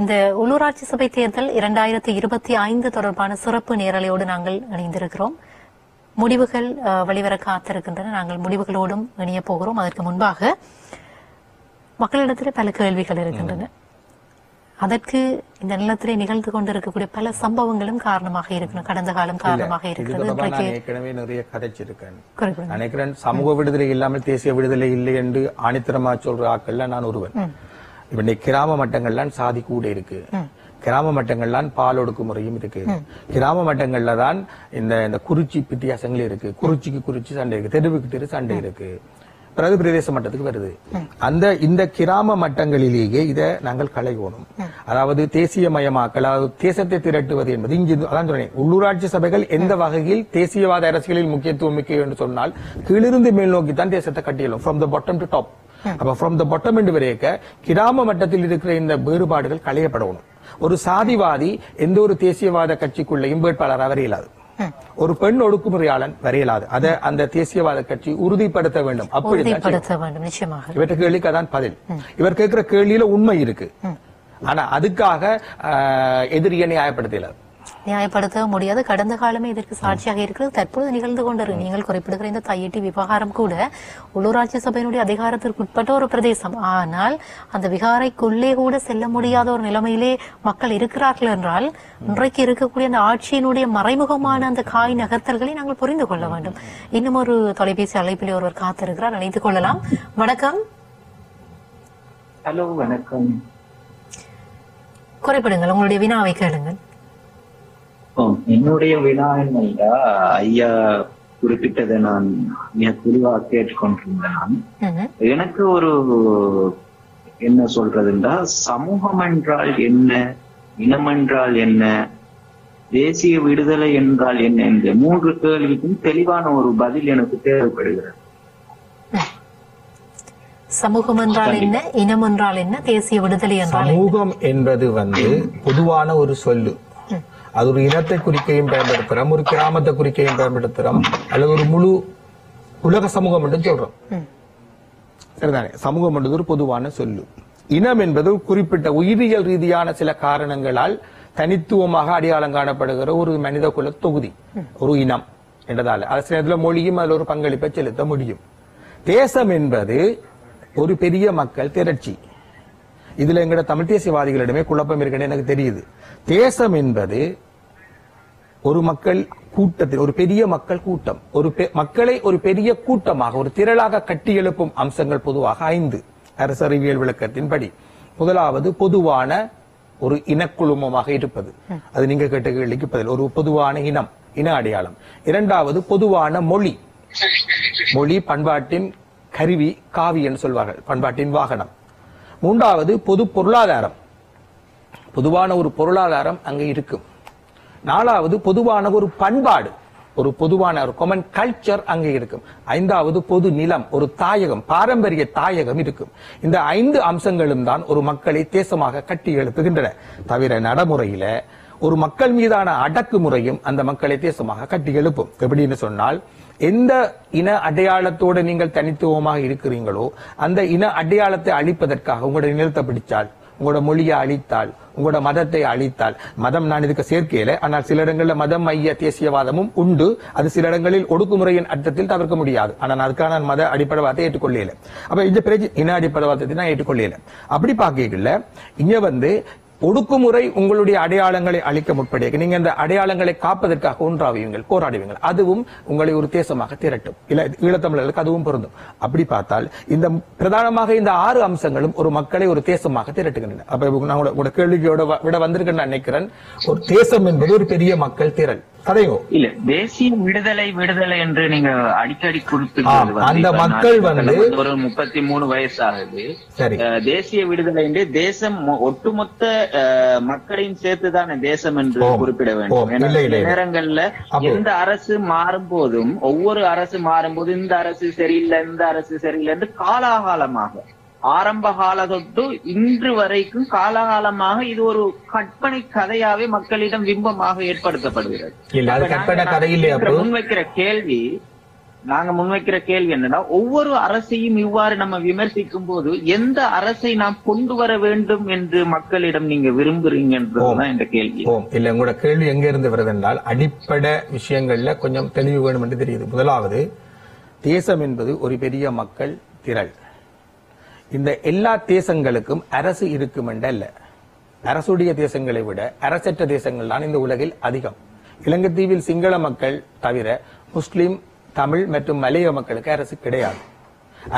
இந்த உள்ளூராட்சி சபை தேர்தல் 2025 தொடர்பான சிறப்பு நேரலையோடு நாங்கள் இணைந்திருக்கிறோம். முடிவுகள் வெளிவர காத்திருக்கின்றன. நாங்கள் முடிவுகளோடும் இணைய போகிறோம். அதற்கு முன்பாக மக்களிடத்தில் பல கேள்விகள் இருக்கின்றன. அதற்கு இந்த நிலத்திலே நிகழ்ந்து கொண்டிருக்கக்கூடிய பல சம்பவங்களும் காரணமாக இருக்கணும். கடந்த காலம் காரணமாக இருக்கிறது. ஏற்கனவே நிறைய கதைச்சிருக்கேன். நினைக்கிறேன் சமூக விடுதலை இல்லாமல் தேசிய விடுதலை இல்லை என்று ஆணித்தரமா சொல்ற ஆட்கள்ல நான் ஒருவன். இப்ப கிராம மட்டங்கள்லாம் சாதி கூட இருக்கு. கிராம மட்டங்கள்லாம் பால் ஒடுக்குமுறையும் இருக்கு. கிராம மட்டங்கள்ல தான் இந்த குறிச்சி வித்தியாசங்கள் இருக்கு. குறிச்சிக்கு குறிச்சி சண்டை இருக்கு, தெருவுக்கு தெரு சண்டை இருக்கு. பிறகு பிரதேச மட்டத்துக்கு வருது. இந்த கிராம மட்டங்களிலேயே இதை நாங்கள் களைவோணும். அதாவது தேசியமயமாக்கல், அதாவது தேசத்தை திரட்டுவது என்பது இங்கு அதான் சொன்னேன். உள்ளூராட்சி சபைகள் எந்த வகையில் தேசியவாத அரசியலில் முக்கியத்துவம் மிக்க என்று சொன்னால் கீழிருந்து மேல் நோக்கித்தான் தேசத்தை கட்டியலும், from the bottom to top. அப்ப ஃப்ரம் த பாட்டம் என்று வரைக்க கிராம மட்டத்தில் இருக்கிற இந்த வேறுபாடுகள் களையப்படணும். ஒரு சாதிவாதி எந்த ஒரு தேசியவாத கட்சிக்குள்ளேயும் வேட்பாளராக வரையலாது. ஒரு பெண் ஒடுக்குமுறையாளன் வரையலாது. அதை அந்த தேசியவாத கட்சி உறுதிப்படுத்த வேண்டும். இவற்றை கேள்விக்கு அதான் பதில். இவர் கேட்கிற கேள்வியில உண்மை இருக்கு, ஆனா அதுக்காக எதிரியை நியாயப்படுத்த முடியாது. கடந்த காலமே இதற்கு சாட்சியாக இருக்கிறது, தற்போது நிகழ்ந்து கொண்டிருக்கு. நீங்கள் குறிப்பிடுகிற இந்த தையட்டி விவகாரம் கூட உள்ளூராட்சி சபையினுடைய அதிகாரத்திற்கு உட்பட்ட ஒரு பிரதேசம். ஆனால் அந்த விகாரைக்குள்ளே கூட செல்ல முடியாத ஒரு நிலைமையிலே மக்கள் இருக்கிறார்கள் என்றால் இன்றைக்கு இருக்கக்கூடிய அந்த ஆட்சியினுடைய மறைமுகமான அந்த காய் நகர்த்தல்களை நாங்கள் புரிந்து கொள்ள வேண்டும். இன்னும் ஒரு தொலைபேசி அழைப்பிலே ஒருவர் காத்திருக்கிறார், அழைத்துக் கொள்ளலாம். வணக்கம். ஹலோ, வணக்கம். குறிப்பிடுங்கள், உங்களுடைய வினாவை கேளுங்கள். என்னுடைய வினா என்னென்றா, ஐயா குறிப்பிட்டதை நான் மிக தெளிவாக கேட்டுக்கொண்டிருந்தேன். எனக்கு ஒரு என்ன சொல்றதுன்றா, சமூகம் என்றால் என்ன, இனம் என்றால் என்ன, தேசிய விடுதலை என்றால் என்ன என்ற 3 கேள்விக்கும் தெளிவான ஒரு பதில் எனக்கு தேவைப்படுகிறது. சமூகம் என்றால் என்ன, இனம் என்றால் என்ன, தேசிய விடுதலை என்றால் என்ன? சமூகம் என்பது பொதுவான ஒரு சொல்லு. அது ஒரு இனத்தை குறிக்கையும் பயன்படுத்துறோம், ஒரு கிராமத்தை குறிக்கையும் பயன்படுத்துறோம், அல்லது ஒரு முழு உலக சமூகம் என்று சொல்றோம். சரிதானே? சமூகம் என்பது ஒரு பொதுவான சொல்லு. இனம் என்பது குறிப்பிட்ட உயிரியல் ரீதியான சில காரணங்களால் தனித்துவமாக அடையாளம் காணப்படுகிற ஒரு மனித குல தொகுதி, ஒரு இனம் என்றதால அது சில நேரத்தில் மொழியும் அதில் ஒரு பங்களிப்பை செலுத்த முடியும். தேசம் என்பது ஒரு பெரிய மக்கள் திரட்சி. இதுல எங்கட தமிழ் தேசியவாதிகளிடமே குழப்பம் இருக்குன்னு எனக்கு தெரியுது. தேசம் என்பது ஒரு மக்கள் கூட்டத்தில், ஒரு பெரிய மக்கள் கூட்டம், மக்களை ஒரு பெரிய கூட்டமாக, ஒரு திரளாக கட்டி எழுப்பும் அம்சங்கள் பொதுவாக 5 அரசறிவியல் விளக்கத்தின்படி. முதலாவது பொதுவான ஒரு இனக்குழுமமாக இருப்பது, அது நீங்க கேட்ட கேள்விக்கு பதில். ஒரு பொதுவான இனம், இன அடையாளம். இரண்டாவது பொதுவான மொழி, மொழி பண்பாட்டின் கருவி, காவி என்று சொல்வார்கள், பண்பாட்டின் வாகனம். மூன்றாவது பொது பொருளாதாரம், பொதுவான ஒரு பொருளாதாரம் அங்கே இருக்கும். 4வது பொதுவான ஒரு பண்பாடு, ஒரு பொதுவான ஒரு காமன் கல்ச்சர் அங்கே இருக்கும். 5வது பொது நிலம், ஒரு தாயகம், பாரம்பரிய தாயகம் இருக்கும். இந்த 5 அம்சங்களும் தான் ஒரு மக்களை தேசமாக கட்டி எழுப்புகின்றன. தவிர நடைமுறையில ஒரு மக்கள் மீதான அடக்குமுறையும் அந்த மக்களை தேசமாக கட்டி எழுப்பும். எப்படின்னு சொன்னால், எந்த இன அடையாளத்தோடு நீங்கள் தனித்துவமாக இருக்கிறீங்களோ அந்த இன அடையாளத்தை அழிப்பதற்காக உங்களுடைய நிலத்தை பிடிச்சால், உங்களோட மொழியை அழித்தால், உங்களோட மதத்தை அழித்தால், மதம் நான் இதுக்கு சேர்க்கையில, ஆனால் சில இடங்களில் மதம் மைய தேசியவாதமும் உண்டு. அது சில இடங்களில் ஒடுக்குமுறையின் அர்த்தத்தில் தவிர்க்க முடியாது. ஆனால் அதுக்கான நான் மத அடிப்படைவாதத்தை ஏற்றுக்கொள்ளல. அப்ப இந்த பிரச்சனை இன அடிப்படைவாதத்தை நான் ஏற்றுக்கொள்ளல. அப்படி பார்க்கல இங்க ஒடுக்குமுறை உங்களுடைய அடையாளங்களை அழிக்க முற்படியாக நீங்க அந்த அடையாளங்களை காப்பதற்காக ஒன்றாவீங்கள், போராடுவீங்கள். அதுவும் உங்களை ஒரு தேசமாக திரட்டும். இல்ல ஈழத்தமிழர்களுக்கு அதுவும் பொருந்தும். அப்படி பார்த்தால் இந்த பிரதானமாக இந்த 6 அம்சங்களும் ஒரு மக்களை ஒரு தேசமாக திரட்டுகின்றன. அப்ப நான் உங்களோட கேள்வியோட விட வந்திருக்கேன்னு நினைக்கிறேன். ஒரு தேசம் என்பது ஒரு பெரிய மக்கள் திரள். கதையோ இல்ல, தேசிய விடுதலை என்று நீங்க அடிக்கடி குறிப்பிடுறது அந்த மக்கள் ஒரு 33 வயசு ஆகுது. தேசிய விடுதலை என்று தேசம் ஒட்டுமொத்த மக்களையும் சேர்த்துதான தேசம் என்று குறிப்பிட வேண்டும். நேரங்கள்ல எந்த அரசு மாறும் போதும், ஒவ்வொரு அரசு மாறும் போது இந்த அரசு சரியில்லை, இந்த அரசு சரியில்லை என்று காலாகாலமாக, ஆரம்ப கால தொட்டு இன்று வரைக்கும் காலகாலமாக இது ஒரு கற்பனை கதையாவே மக்களிடம் பிம்பமாக ஏற்படுத்தப்படுகிறது. நாங்க முன்வைக்கிற கேள்வி என்னன்னா, ஒவ்வொரு அரசையும் இவ்வாறு நம்ம விமர்சிக்கும் போது எந்த அரசை நாம் கொண்டு வர வேண்டும் என்று மக்களிடம் நீங்க விரும்புறீங்கன்றதுதான் இந்த கேள்வி. இல்ல, உங்களோட கேள்வி எங்க இருந்து வருது என்றால் அடிப்படை விஷயங்கள்ல கொஞ்சம் தெளிவு வேணும் என்று தெரியுது. முதலாவது, தேசம் என்பது ஒரு பெரிய மக்கள் திரள். இந்த எல்லா தேசங்களுக்கும் அரசு இருக்கும் என்றல்ல. அரசுடைய தேசங்களை விட அரசற்ற தேசங்கள் தான் இந்த உலகில் அதிகம். இலங்கைத்தீவில் சிங்கள மக்கள் தவிர முஸ்லிம், தமிழ் மற்றும் மலைய மக்களுக்கு அரசு கிடையாது.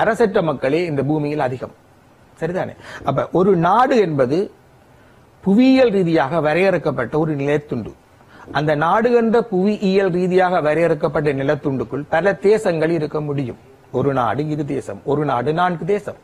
அரசற்ற மக்களே இந்த பூமியில் அதிகம். சரிதானே? அப்ப ஒரு நாடு என்பது புவியியல் ரீதியாக வரையறுக்கப்பட்ட ஒரு நிலத்துண்டு. அந்த நாடு என்ற புவியியல் ரீதியாக வரையறுக்கப்பட்ட நிலத்துண்டுக்குள் பல தேசங்கள் இருக்க முடியும். ஒரு நாடு இரு தேசம், ஒரு நாடு 4 தேசம்.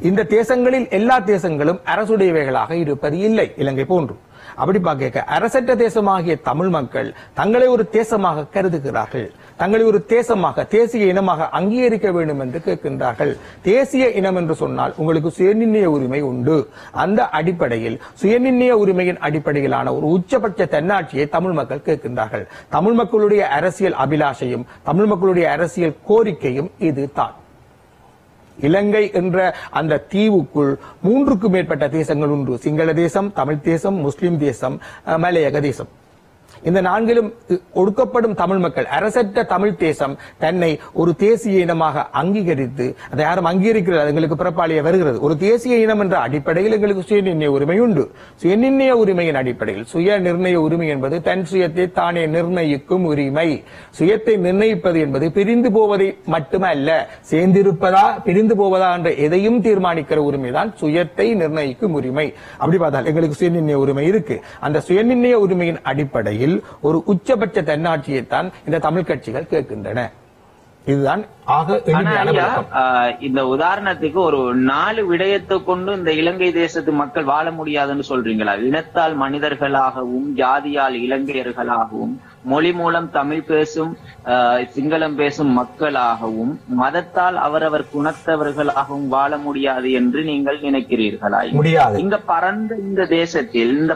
இந்த தேசங்களில் எல்லா தேசங்களும் அரசுடையவைகளாக இருப்பது இல்லை, இலங்கை போன்று. அப்படி பார்க்க அரசற்ற தேசமாகிய தமிழ் மக்கள் தங்களை ஒரு தேசமாக கருதுகிறார்கள். தங்களை ஒரு தேசமாக, தேசிய இனமாக அங்கீகரிக்க வேண்டும் என்று கேட்கின்றார்கள். தேசிய இனம் என்று சொன்னால் உங்களுக்கு சுயநிர்ணய உரிமை உண்டு. அந்த அடிப்படையில் சுயநிர்ணய உரிமையின் அடிப்படையிலான ஒரு உச்சபட்ச தன்னாட்சியை தமிழ் மக்கள் கேட்கின்றார்கள். தமிழ் மக்களுடைய அரசியல் அபிலாஷையும் தமிழ் மக்களுடைய அரசியல் கோரிக்கையும் இது தான். இலங்கை என்ற அந்த தீவுக்குள் 3க்கும் மேற்பட்ட தேசங்கள் உண்டு. சிங்கள தேசம், தமிழ் தேசம், முஸ்லிம் தேசம், மலையக தேசம். இந்த 4லும் ஒடுக்கப்படும் தமிழ் மக்கள், அரசற்ற தமிழ் தேசம் தன்னை ஒரு தேசிய இனமாக அங்கீகரித்து, அதை யாரும் அங்கீகரிக்கிறது, எங்களுக்கு பிறப்பாளிய வருகிறது. ஒரு தேசிய இனம் என்ற அடிப்படையில் எங்களுக்கு சுயநிர்ணய உரிமை உண்டு. சுயநிர்ணய உரிமையின் அடிப்படையில், சுய நிர்ணய உரிமை என்பது தன் சுயத்தை தானே நிர்ணயிக்கும் உரிமை. சுயத்தை நிர்ணயிப்பது என்பது பிரிந்து போவதை மட்டுமல்ல, சேர்ந்திருப்பதா பிரிந்து போவதா என்ற எதையும் தீர்மானிக்கிற உரிமைதான் சுயத்தை நிர்ணயிக்கும் உரிமை. அப்படி பார்த்தால் எங்களுக்கு சுயநிர்ணய உரிமை இருக்கு. அந்த சுயநிர்ணய உரிமையின் அடிப்படையில் ஒரு உச்சபட்ச தன்னாட்சியைத்தான் இந்த தமிழ் கட்சிகள் கேட்கின்றன. இதுதான் ஆக இந்த உதாரணத்துக்கு ஒரு 4 விடயத்தை கொண்டு இந்த இலங்கை தேசத்து மக்கள் வாழ முடியாதுன்னு சொல்றீங்களா? இனத்தால் மனிதர்களாகவும், ஜாதியால் இலங்கையர்களாகவும், மொழி மூலம் தமிழ் பேசும் சிங்களம் பேசும் மக்களாகவும், மதத்தால் அவரவர் குணத்தவர்களாகவும் வாழ முடியாது என்று நீங்கள் நினைக்கிறீர்களா? முடியாது. இந்த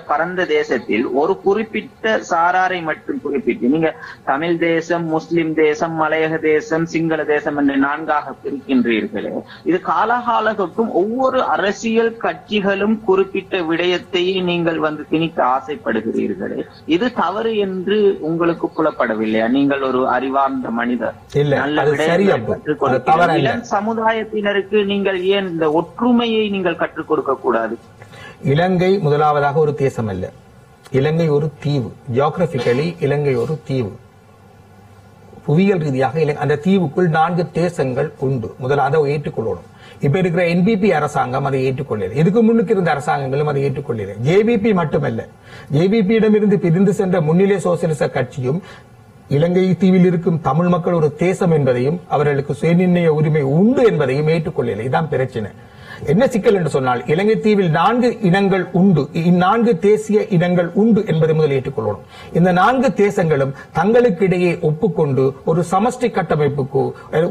பரந்த தேசத்தில் ஒரு குறிப்பிட்ட சாராரை மட்டும் குறிப்பிட்டு நீங்க தமிழ் தேசம், முஸ்லிம் தேசம், மலையக தேசம், சிங்கள தேசம் என்று 4ஆக பிரிக்கின்றீர்களே, இது காலகாலத்துக்கும் ஒவ்வொரு அரசியல் கட்சிகளும் குறிப்பிட்ட விடயத்தை நீங்கள் திணிக்க ஆசைப்படுகிறீர்களே, இது தவறு என்று உங்களுக்கு புலப்படவில்லையா? நீங்கள் ஒரு அறிவார்ந்த மனிதர், நல்ல விடயங்களை சமுதாயத்தினருக்கு நீங்கள் ஏன் இந்த ஒற்றுமையை நீங்கள் கற்றுக் கொடுக்க கூடாது? இலங்கை முதலாவதாக ஒரு தேசம் அல்ல, இலங்கை ஒரு தீவு. ஜியோகிராபிக்கலி இலங்கை ஒரு தீவு. புவியியல் ரீதியாக அந்த தீவுக்குள் 4 தேசங்கள் உண்டு. முதலாவது அதை ஏற்றுக்கொள்ளணும். இப்ப இருக்கிற என்பிபி அரசாங்கம் அதை ஏற்றுக்கொள்ளல. இதுக்கு முன்னுக்கு இருந்த அரசாங்கங்களும் அதை ஏற்றுக்கொள்ளல. ஜேபிபி மட்டுமல்ல, ஜேபிபியிடமிருந்து பிரிந்து சென்ற முன்னிலை சோசியலிச கட்சியும் இலங்கை தீவில் இருக்கும் தமிழ் மக்கள் ஒரு தேசம் என்பதையும் அவர்களுக்கு சுயநிர்ணய உரிமை உண்டு என்பதையும் ஏற்றுக்கொள்ளல. இதுதான் பிரச்சனை. என்ன சிக்கல் என்று சொன்னால், இலங்கை தீவில் 4 இனங்கள் உண்டு, 4 தேசிய இனங்கள் உண்டு என்பதை முதல் ஏற்றுக்கொள்ளணும். இந்த 4 தேசங்களும் தங்களுக்கு இடையே ஒப்புக்கொண்டு ஒரு சமஷ்டி கட்டமைப்புக்கு,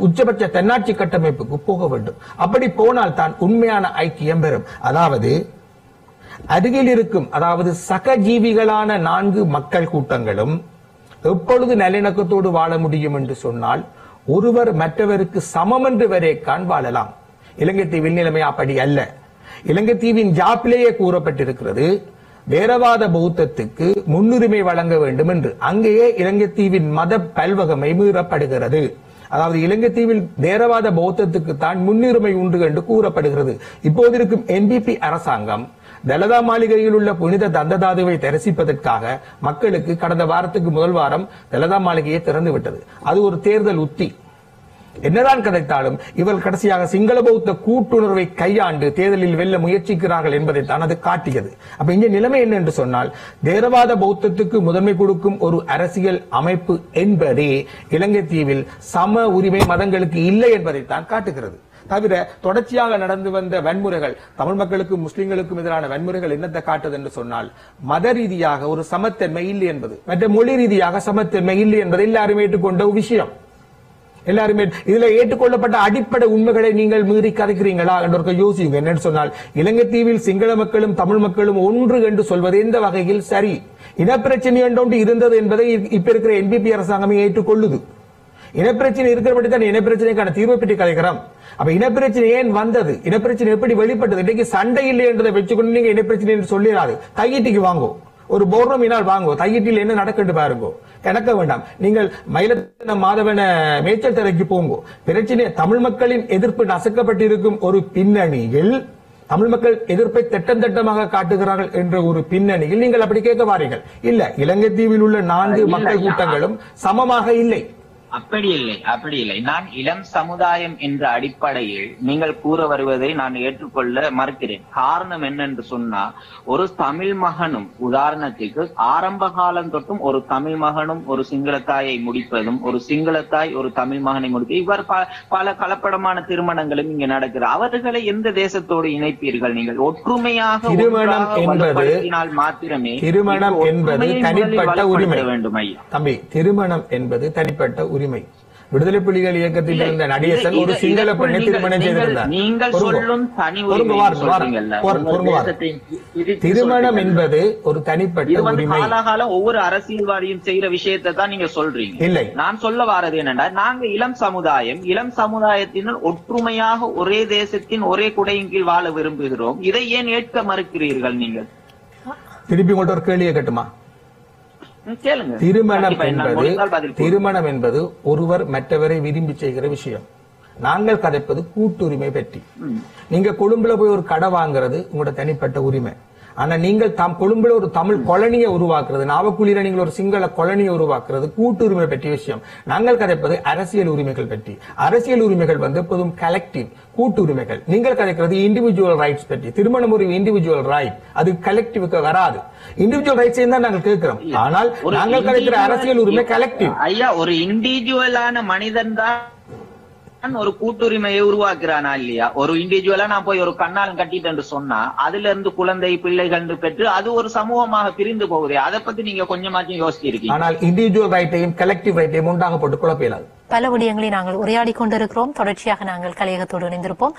உச்சபட்ச தன்னாட்சி கட்டமைப்புக்கு போக வேண்டும். அப்படி போனால் தான் உண்மையான ஐக்கியம் பெறும். அதாவது அருகில் இருக்கும், அதாவது சகஜீவிகளான 4 மக்கள் கூட்டங்களும் எப்பொழுது நல்லிணக்கத்தோடு வாழ முடியும் என்று சொன்னால், ஒருவர் மற்றவருக்கு சமம் என்று வரைக்கான் வாழலாம். இலங்கை தீவில் நிலைமை அப்படி அல்ல. இலங்கை தீவின் ஜாப்பிலேயே கூறப்பட்டிருக்கிறது, தேரவாத பௌத்தத்துக்கு முன்னுரிமை வழங்க வேண்டும் என்று. அங்கேயே இலங்கை தீவின் மத பல்வகமை மீறப்படுகிறது. அதாவது இலங்கை தீவில் தேரவாத பௌத்தத்துக்கு தான் முன்னுரிமை உண்டு என்று கூறப்படுகிறது. இப்போது இருக்கும் என்பிபி அரசாங்கம் தலதா மாளிகையில் உள்ள புனித தந்ததாதுவை தரிசிப்பதற்காக மக்களுக்கு கடந்த வாரத்துக்கு முதல் வாரம் தலதா மாளிகையை திறந்து விட்டது. அது ஒரு தேர்தல் உத்தி. என்னதான் கிடைத்தாலும் இவர்கள் கடைசியாக சிங்கள பௌத்த கூட்டுணர்வை கையாண்டு தேர்தலில் வெல்ல முயற்சிக்கிறார்கள் என்பதைத்தான் அது காட்டியது. அப்ப இங்கே நிலைமை என்ன என்று சொன்னால், தேரவாத பௌத்தத்துக்கு முதன்மை கொடுக்கும் ஒரு அரசியல் அமைப்பு என்பதே இலங்கை தீவில் சம உரிமை மதங்களுக்கு இல்லை என்பதைத்தான் காட்டுகிறது. தவிர தொடர்ச்சியாக நடந்து வந்த வன்முறைகள், தமிழ் மக்களுக்கும் முஸ்லிம்களுக்கும் எதிரான வன்முறைகள் என்னத்தை காட்டுது என்று சொன்னால், மத ரீதியாக ஒரு சமத்தன்மை இல்லை என்பது, மற்ற மொழி ரீதியாக சமத்தன்மை இல்லை என்பது எல்லாரும் ஏற்றுக்கொண்ட விஷயம். எல்லாருமே இதுல ஏற்றுக்கொள்ளப்பட்ட அடிப்படை உண்மைகளை நீங்கள் மீறி கதைக்கிறீங்களா என்ற யோசிங்க. என்னன்னு சொன்னால், இலங்கை தீவில் சிங்கள மக்களும் தமிழ் மக்களும் ஒன்று என்று சொல்வது எந்த வகையில் சரி? இனப்பிரச்சனை என்றொன்று இருந்தது என்பதை இப்ப இருக்கிற என்பிபி அரசாங்கமே ஏற்றுக்கொள்ளுது. இனப்பிரச்சனை இருக்கிறபடி தான் இனப்பிரச்சனைக்கான தீர்வை பற்றி கதைக்கிறோம். அப்ப இனப்பிரச்சனை ஏன் வந்தது, இனப்பிரச்சனை எப்படி வெளிப்பட்டது? இன்னைக்கு சண்டை இல்லை என்றதை வச்சுக்கொண்டு நீங்க இனப்பிரச்சனை என்று சொல்லிடாது. கையீட்டிக்கு வாங்கோ, ஒரு பௌர்ணமினால் வாங்கோ, தையீட்டில் என்ன நடக்கட்டு பாருங்கோ, கணக்க வேண்டாம். நீங்கள் மயிலத்தின மாதவன மேய்ச்சல் தரைக்கு போங்கோ. பிரச்சனை தமிழ் மக்களின் எதிர்ப்பு நசுக்கப்பட்டிருக்கும் ஒரு பின்னணியில், தமிழ் மக்கள் எதிர்ப்பை திட்டமாக காட்டுகிறார்கள் என்ற ஒரு பின்னணியில் நீங்கள் அப்படி கேட்க வாரீர்கள். இல்ல, இலங்கை தீவில் உள்ள 4 மக்கள் கூட்டங்களும் சமமாக இல்லை. அப்படி இல்லை. நான் இளம் சமுதாயம் என்ற அடிப்படையில் நீங்கள் கூற வருவதை நான் ஏற்றுக்கொள்ள மறுக்கிறேன். காரணம் என்னென்று சொன்னா, ஒரு தமிழ் மகனும் உதாரணத்துக்கு ஆரம்ப காலம் தொட்டும் ஒரு தமிழ் மகனும் ஒரு சிங்கள தாயை முடிப்பதும், ஒரு சிங்கள தாய் ஒரு தமிழ் மகனை முடிப்பதும், இவ்வாறு பல கலப்படமான திருமணங்களும் இங்க நடக்கிறது. அவர்களை எந்த தேசத்தோடு இணைப்பீர்கள்? நீங்கள் ஒற்றுமையாக மாத்திரமே திருமணம் என்பது தனிப்பட்ட உரிமை வேண்டும் ஐயா. தம்பி, திருமணம் என்பது தனிப்பட்ட உரிமை. விடுதலை புலிகள் இயக்கத்தில் இருந்த நடேசன் ஒரு சிங்கள பெண்ணை திருமணம் செய்திருந்தார். நீங்கள் சொல்லும் தனி உரிமை, திருமணம் என்பது ஒரு தனிப்பட்ட உரிமை. காலகாலம் ஒவ்வொரு அரசியல்வாதியும் செய்யற விஷயத்தை தான் நீங்க சொல்றீங்க. இல்லை, நான் சொல்ல வாரது என்னன்னா, நாங்க இளம் சமுதாயத்தினர் ஒற்றுமையாக ஒரே தேசத்தின் ஒரே குடையின் கீழ் வாழ விரும்புகிறோம். இதை ஏன் ஏற்க மறுக்கிறீர்கள் நீங்கள்? திருப்பி உங்கள்ட்ட ஒரு கேள்வியை கேட்டுமா? திருமணம் என்பது ஒருவர் மற்றவரை விரும்பி செய்கிற விஷயம். நாங்கள் கதைப்பது கூட்டுரிமை பற்றி. நீங்க கொழும்புல போய் ஒரு கடை வாங்குறது உங்களோட தனிப்பட்ட உரிமை. ஆனா நீங்கள் கொழும்புல ஒரு தமிழ் கொலனியை உருவாக்குறது, நாவக்குழியில நீங்கள் ஒரு சிங்கள கொலனியை உருவாக்குறது கூட்டுரிமை பற்றிய விஷயம். நாங்கள் கதைப்பது அரசியல் உரிமைகள் பற்றி. அரசியல் உரிமைகள் எப்போதும் கலெக்டிவ், கூட்டு உரிமைகள். நீங்கள் கதைக்கிறது இண்டிவிஜுவல் ரைட்ஸ் பற்றி. திருமணம் ஒரு இண்டிவிஜுவல் ரைட், அது கலெக்டிவ்க்கு வராது. இண்டிவிஜுவல் ரைட்ஸ் தான் நாங்கள் கேட்கிறோம். ஆனால் நாங்கள் கதைக்கிற அரசியல் உரிமை கலெக்டிவ். ஐயா, ஒரு இண்டிவிஜுவலான மனிதன் தான் ஒரு கூட்டுரிமையை உருவாக்குறானா இல்லையா? ஒரு இண்டிவிஜுவலா நான் போய் ஒரு கண்ணாலம் கட்டிட்டு சொன்னா அதுல இருந்து குழந்தை பிள்ளைகள் பெற்று அது ஒரு சமூகமாக பிரிந்து போகுது. அதை பத்தி நீங்க கொஞ்சமாச்சும் யோசிச்சிருக்கீங்க? ஆனால் இண்டிவிஜுவல் ரைட்டையும் கலெக்டிவ் ரைட்டையும் உண்டாக போட்டு குழப்பம். பல விடயங்களை நாங்கள் உரையாடி கொண்டிருக்கிறோம். தொடர்ச்சியாக நாங்கள் கலையகத்தோடு இணைந்திருப்போம்.